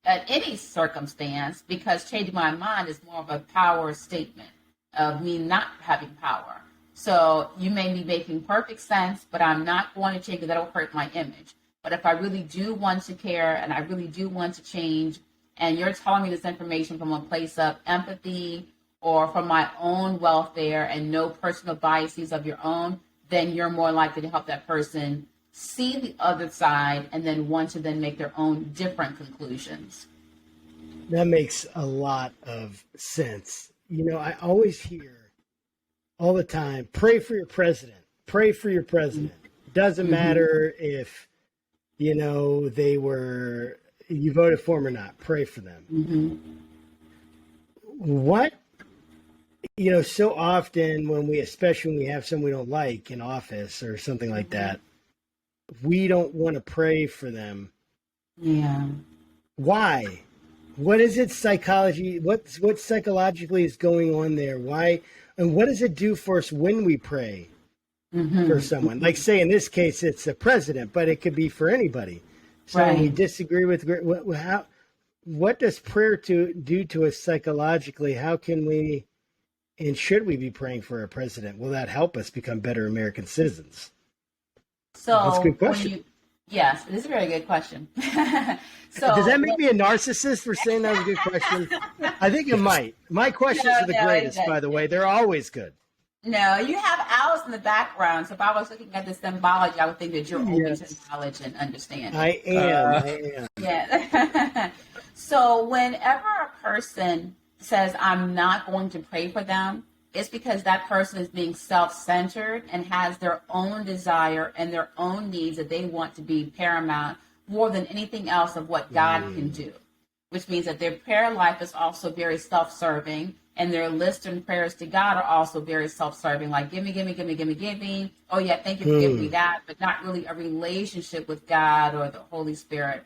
at any circumstance, because changing my mind is more of a power statement of me not having power. So you may be making perfect sense, but I'm not going to change it. That'll hurt my image. But if I really do want to care and I really do want to change, and you're telling me this information from a place of empathy or from my own welfare and no personal biases of your own, then you're more likely to help that person see the other side and then want to then make their own different conclusions. That makes a lot of sense. I always hear all the time, pray for your president, pray for your president. Doesn't matter if, you voted for them or not, pray for them. What, so often especially when we have someone we don't like in office or something like that, we don't want to pray for them. Yeah. Why? What is it psychology? What psychologically is going on there? Why? And what does it do for us when we pray for someone? Like, say, in this case, it's the president, but it could be for anybody. So right. We disagree with what does prayer do to us psychologically? How can we, and should we be praying for a president? Will that help us become better American citizens? So that's a good question. Yes, it is a very good question. So does that make me a narcissist for saying that was a good question? I think it might. My questions are the greatest, by the way. They're always good. No, you have owls in the background. So if I was looking at the symbology, I would think that you're open to knowledge and understanding. I am. Yeah. So whenever a person says, I'm not going to pray for them, it's because that person is being self-centered and has their own desire and their own needs that they want to be paramount more than anything else of what God can do. which means that their prayer life is also very self-serving, and their list and prayers to God are also very self-serving, like give me, give me, give me, give me, give me. Oh yeah, thank you for giving me that, but not really a relationship with God or the Holy Spirit.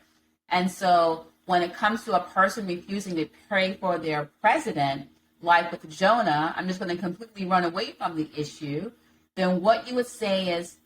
And so when it comes to a person refusing to pray for their president, like with Jonah, I'm just going to completely run away from the issue, then what you would say is,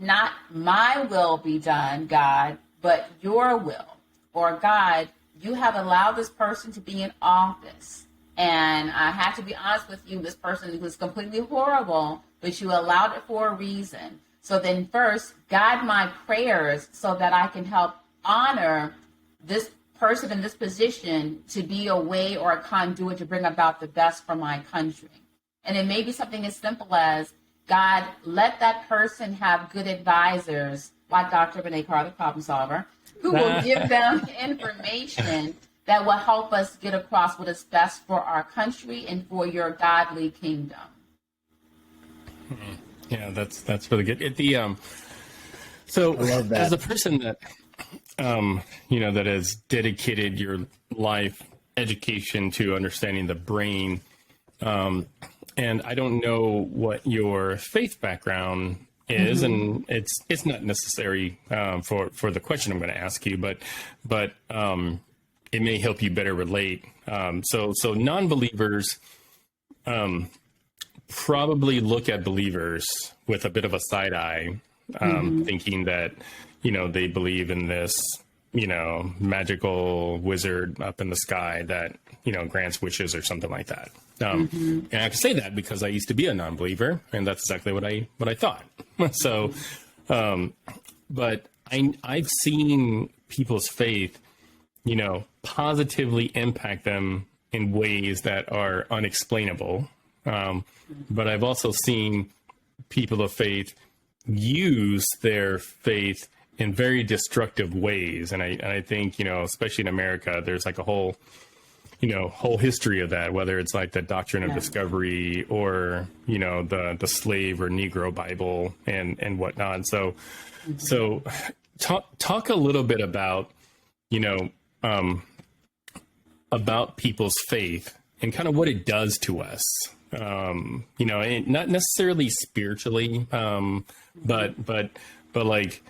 not my will be done, God, but your will. Or God, you have allowed this person to be in office. And I have to be honest with you, this person was completely horrible, but you allowed it for a reason. So then first, guide my prayers so that I can help honor this person in this position to be a way or a conduit to bring about the best for my country. And it may be something as simple as, God, let that person have good advisors, like Dr. Renee Carr, the problem solver, who will give them information that will help us get across what is best for our country and for your godly kingdom. Yeah, that's really good. So as a person that that has dedicated your life education to understanding the brain, and I don't know what your faith background is, and it's not necessary for the question I'm going to ask you, but it may help you better relate. So non-believers probably look at believers with a bit of a side eye, thinking that they believe in this magical wizard up in the sky that grants wishes or something like that. And I have to say that because I used to be a non-believer, and that's exactly what I thought. So, but I've seen people's faith, positively impact them in ways that are unexplainable. But I've also seen people of faith use their faith in very destructive ways. And I think, especially in America, there's like a whole history of that, whether it's like the doctrine of discovery or, the slave or Negro Bible and whatnot. So talk a little bit about, about people's faith and kind of what it does to us. And not necessarily spiritually, but like,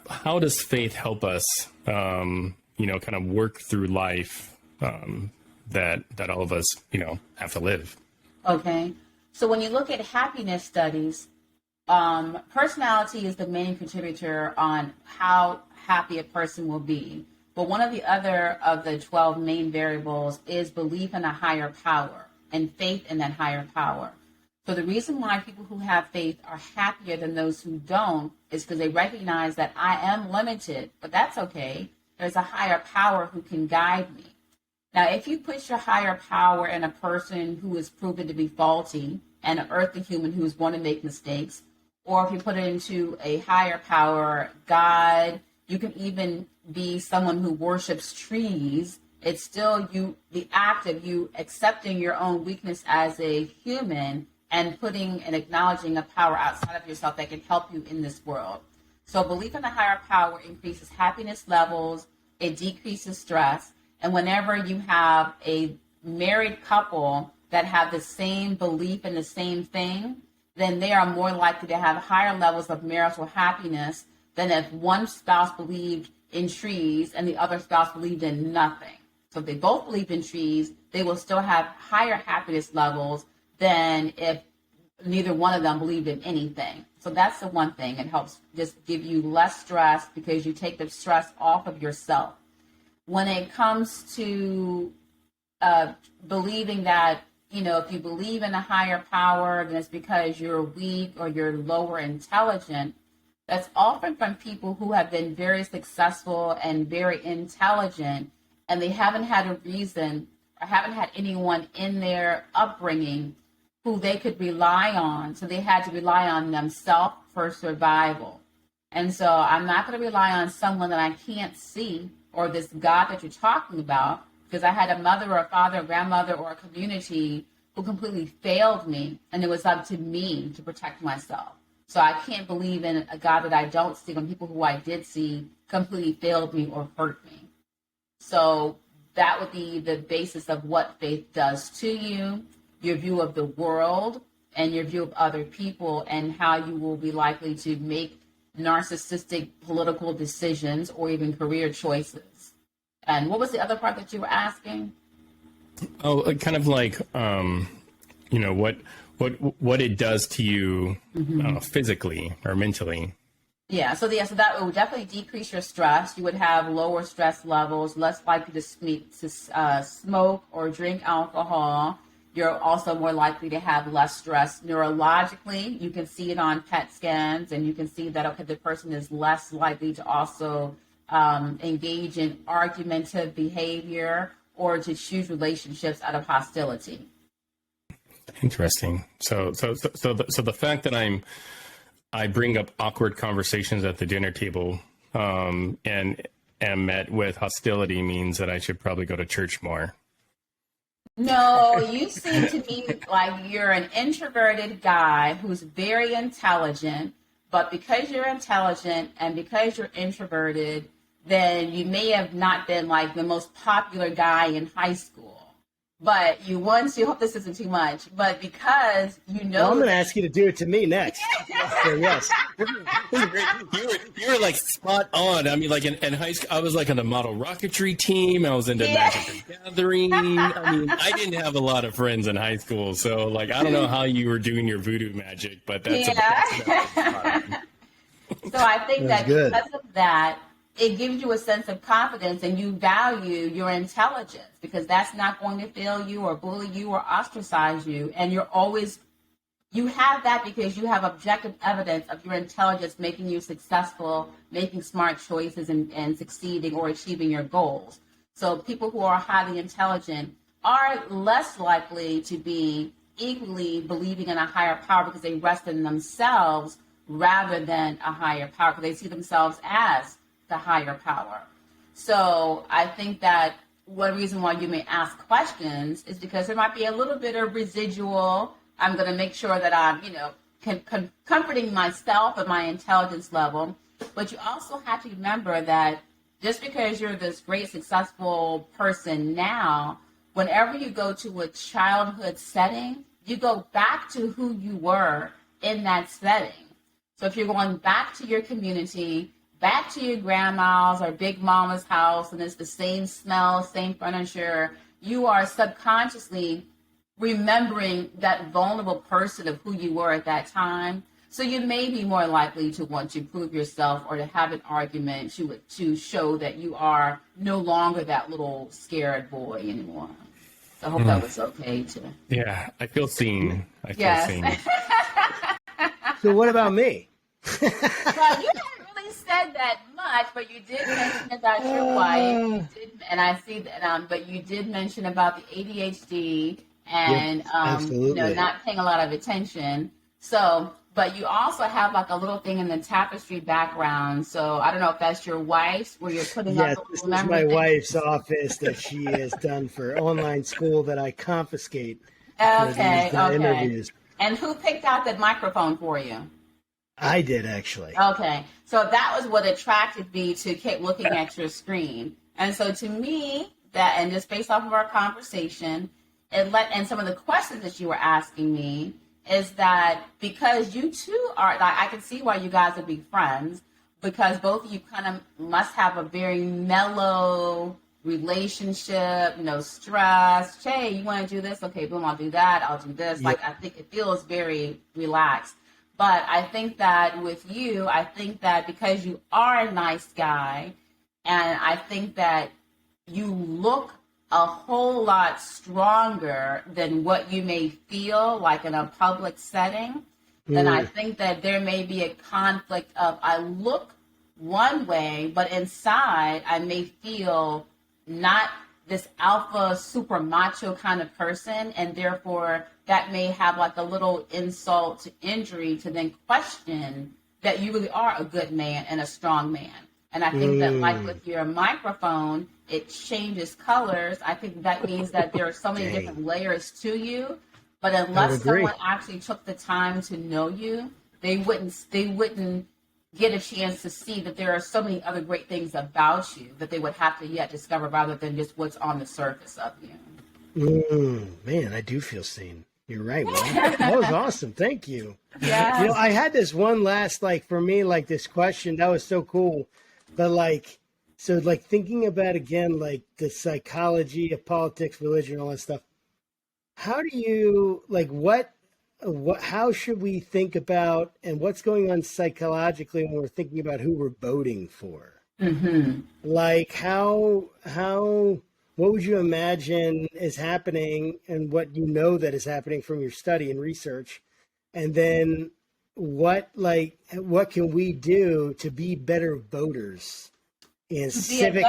how does faith help us, kind of work through life, that all of us, have to live? Okay. So when you look at happiness studies, personality is the main contributor on how happy a person will be. But one of the 12 main variables is belief in a higher power and faith in that higher power. So the reason why people who have faith are happier than those who don't is because they recognize that I am limited, but that's okay. There's a higher power who can guide me. Now, if you put your higher power in a person who is proven to be faulty and an earthly human who is born to make mistakes, or if you put it into a higher power, God, you can even be someone who worships trees. It's still the act of you accepting your own weakness as a human and putting and acknowledging a power outside of yourself that can help you in this world. So belief in a higher power increases happiness levels, it decreases stress. And whenever you have a married couple that have the same belief in the same thing, then they are more likely to have higher levels of marital happiness than if one spouse believed in trees and the other spouse believed in nothing. So if they both believe in trees, they will still have higher happiness levels than if neither one of them believed in anything. So that's the one thing. It helps just give you less stress because you take the stress off of yourself. When it comes to believing that, if you believe in a higher power, then it's because you're weak or you're lower intelligent. That's often from people who have been very successful and very intelligent, and they haven't had a reason or haven't had anyone in their upbringing who they could rely on. So they had to rely on themselves for survival. And so I'm not going to rely on someone that I can't see or this God that you're talking about, because I had a mother or a father, a grandmother, or a community who completely failed me, and it was up to me to protect myself. So I can't believe in a God that I don't see when people who I did see completely failed me or hurt me. So that would be the basis of what faith does to you, your view of the world, and your view of other people, and how you will be likely to make narcissistic political decisions or even career choices. And what was the other part that you were asking? Oh, kind of like, what it does to you physically or mentally. Yeah, so that would definitely decrease your stress. You would have lower stress levels, less likely to smoke or drink alcohol. You're also more likely to have less stress neurologically. You can see it on PET scans, and you can see that, okay, the person is less likely to also engage in argumentative behavior or to choose relationships out of hostility. Interesting. So the fact that I bring up awkward conversations at the dinner table and am met with hostility means that I should probably go to church more. No, you seem to me like you're an introverted guy who's very intelligent, but because you're intelligent and because you're introverted, then you may have not been like the most popular guy in high school. But you hope this isn't too much, but because you know. Well, I'm going to ask you to do it to me next. So, yes. You were like spot on. I mean, like in high school, I was like on the model rocketry team. I was into Magic the Gathering. I mean, I didn't have a lot of friends in high school. So, like, I don't know how you were doing your voodoo magic, but that's So I think that good. Because of that, it gives you a sense of confidence, and you value your intelligence, because that's not going to fail you or bully you or ostracize you. And you have that because you have objective evidence of your intelligence making you successful, making smart choices, and succeeding or achieving your goals. So people who are highly intelligent are less likely to be equally believing in a higher power because they rest in themselves rather than a higher power, because they see themselves as the higher power. So I think that one reason why you may ask questions is because there might be a little bit of residual. I'm going to make sure that I'm, comforting myself at my intelligence level. But you also have to remember that just because you're this great, successful person now, whenever you go to a childhood setting, you go back to who you were in that setting. So if you're going back to your community, back to your grandma's or big mama's house, and it's the same smell, same furniture, you are subconsciously remembering that vulnerable person of who you were at that time. So you may be more likely to want to prove yourself or to have an argument to show that you are no longer that little scared boy anymore. So I hope that was okay to. Yeah, I feel seen. Seen. So what about me? Well, you haven't really said that much, but you did mention about your wife, but you did mention about the ADHD and not paying a lot of attention. So, but you also have like a little thing in the tapestry background. So I don't know if that's your wife's, where you're putting up. Yes, this is my wife's office that she has done for online school that I confiscate for these interviews. And who picked out that microphone for you? I did, actually. Okay. So that was what attracted me to keep looking at your screen. And so to me, and just based off of our conversation, and some of the questions that you were asking me, is that because you two are, I can see why you guys would be friends, because both of you kind of must have a very mellow relationship, no stress. Hey, you want to do this? Okay, boom, I'll do that. I'll do this. Yep. Like, I think it feels very relaxed. But I think that with you, because you are a nice guy, and I think that you look a whole lot stronger than what you may feel like in a public setting, then I think that there may be a conflict of I look one way, but inside I may feel not this alpha super macho kind of person, and therefore that may have like a little insult to injury to then question that you really are a good man and a strong man. And I think that like with your microphone, it changes colors. I think that means that there are so many different layers to you, but unless someone actually took the time to know you, they wouldn't get a chance to see that there are so many other great things about you that they would have to yet discover rather than just what's on the surface of you. Man, I do feel seen. You're right. Well, that was awesome. Thank you. Yes. You know, I had this one last, like, for me, like, this question that was so cool, but like, so like thinking about again, like the psychology of politics, religion, all that stuff. How do you like what? How should we think about and what's going on psychologically when we're thinking about who we're voting for? Mm-hmm. Like how what would you imagine is happening and what you know that is happening from your study and research, and then what can we do to be better voters in civic?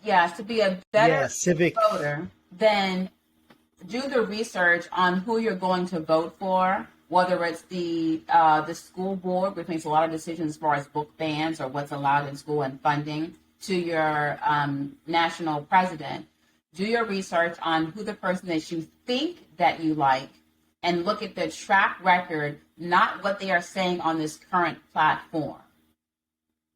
To be a better civic voter, then do the research on who you're going to vote for, whether it's the school board, which makes a lot of decisions as far as book bans or what's allowed in school and funding, to your national president. Do your research on who the person that you think that you like, and look at the track record, not what they are saying on this current platform.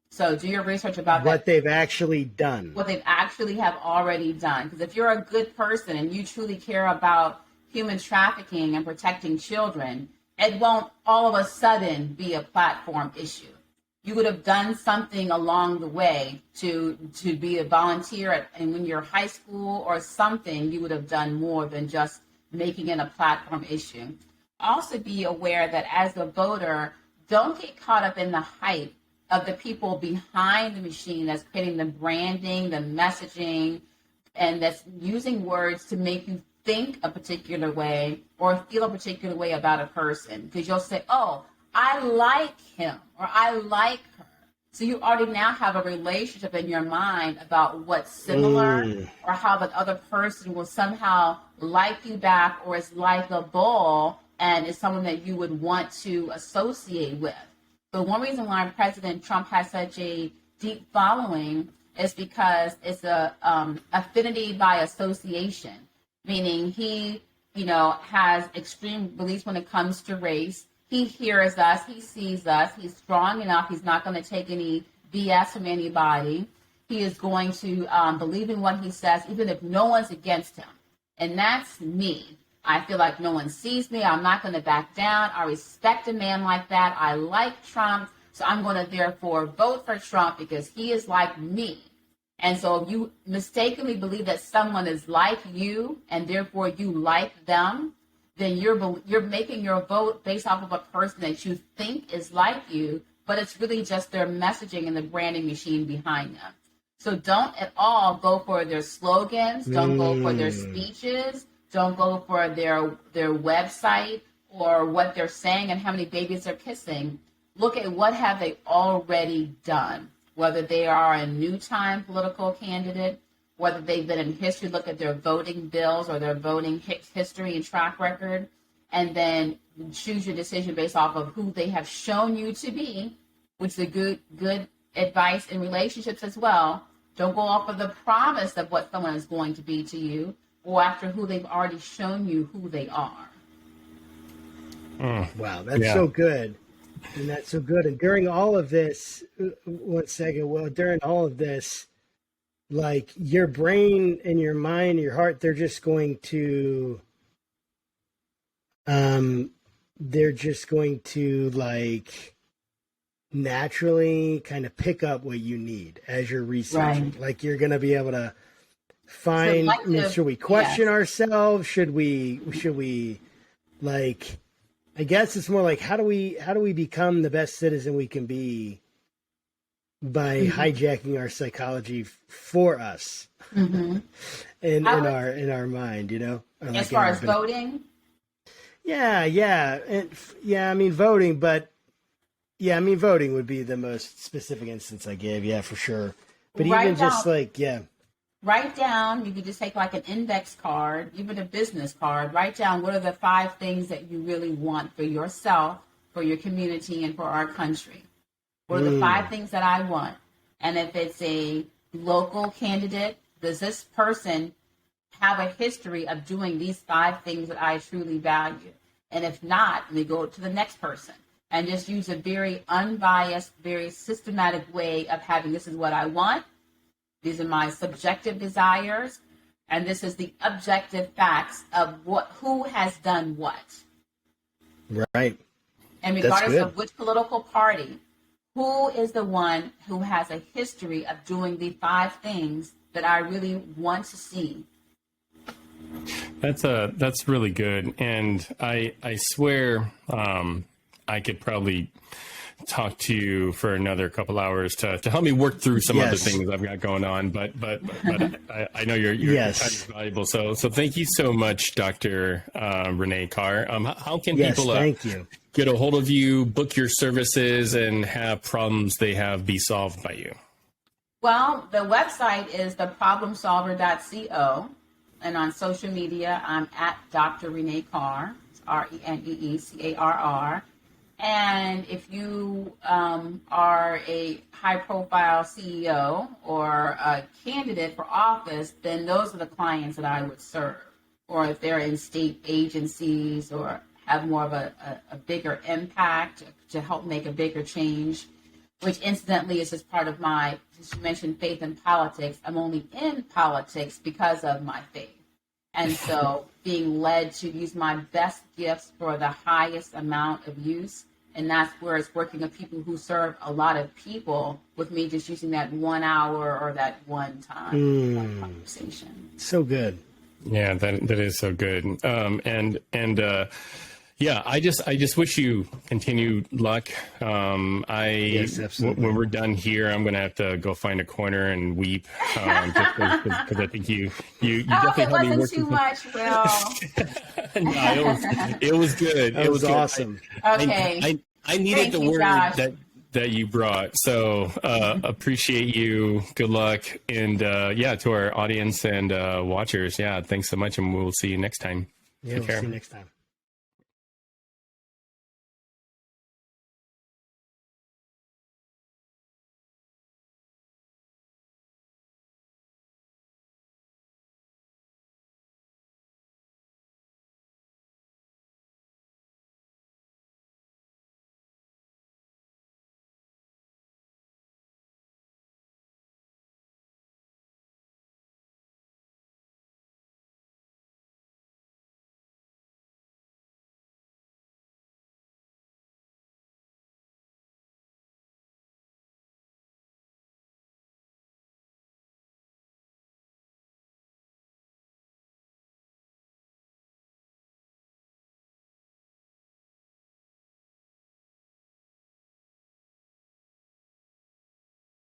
So do your research about what they've actually done. What they've actually have already done. Because if you're a good person and you truly care about human trafficking and protecting children, it won't all of a sudden be a platform issue. You would have done something along the way to be a volunteer and when you're high school or something, you would have done more than just making it a platform issue. Also be aware that as a voter, don't get caught up in the hype of the people behind the machine that's creating the branding, the messaging, and that's using words to make you think a particular way or feel a particular way about a person. Because you'll say, oh, I like him or I like her. So you already now have a relationship in your mind about what's similar or how the other person will somehow like you back or is likable and is someone that you would want to associate with. So one reason why President Trump has such a deep following is because it's a affinity by association, meaning he, has extreme beliefs when it comes to race. He hears us, he sees us, he's strong enough, he's not going to take any BS from anybody. He is going to believe in what he says, even if no one's against him. And that's me. I feel like no one sees me. I'm not going to back down. I respect a man like that. I like Trump. So I'm going to therefore vote for Trump because he is like me. And so if you mistakenly believe that someone is like you and therefore you like them, then you're making your vote based off of a person that you think is like you, but it's really just their messaging and the branding machine behind them. So don't at all go for their slogans. Don't go for their speeches. Don't go for their website or what they're saying and how many babies they're kissing. Look at what have they already done, whether they are a new time political candidate, whether they've been in history, look at their voting bills or their voting history and track record, and then choose your decision based off of who they have shown you to be, which is a good advice in relationships as well. Don't go off of the promise of what someone is going to be to you, or after who they've already shown you who they are. Wow, that's so good. And that's so good. And during all of this, during all of this, like your brain and your mind, your heart, they're just going to like naturally kind of pick up what you need as you're researching. Right. Like you're going to be able to find, should we question ourselves? Should we like, I guess it's more like, how do we become the best citizen we can be by hijacking our psychology for us in our mind, or as like far as voting? Voting, but voting would be the most specific instance I gave. Yeah, for sure. But even just like, write down, you could just take like an index card, even a business card, write down what are the 5 things that you really want for yourself, for your community, and for our country. What are the 5 things that I want? And if it's a local candidate, does this person have a history of doing these 5 things that I truly value? And if not, we go to the next person. and just use a very unbiased, very systematic way of having, this is what I want, these are my subjective desires, and this is the objective facts of who has done what. Right. And regardless of which political party, who is the one who has a history of doing the 5 things that I really want to see? That's really good, and I swear I could probably talk to you for another couple hours to help me work through some other things I've got going on. But I know your time is valuable. So thank you so much, Dr. Renee Carr. How can people thank you. Get a hold of you, book your services, and have problems they have be solved by you? Well, the website is theproblemsolver.co, and on social media, I'm at Dr. Renee Carr, ReneeCarr. And if you are a high-profile CEO or a candidate for office, then those are the clients that I would serve. Or if they're in state agencies or have more of a bigger impact to help make a bigger change, which incidentally is just part of my, as you mentioned, faith in politics. I'm only in politics because of my faith. And so being led to use my best gifts for the highest amount of use. And that's where it's working with people who serve a lot of people, with me just using that 1 hour or that one time conversation. So good. Yeah, that is so good. Yeah, I just wish you continued luck. Yes, absolutely. When we're done here, I'm going to have to go find a corner and weep because I think you definitely it wasn't too much, Will. No, it was good. It was awesome. Okay. I needed the word that you brought. So appreciate you. Good luck. And to our audience and watchers, thanks so much. And we'll see you next time. Yeah, we'll see you next time.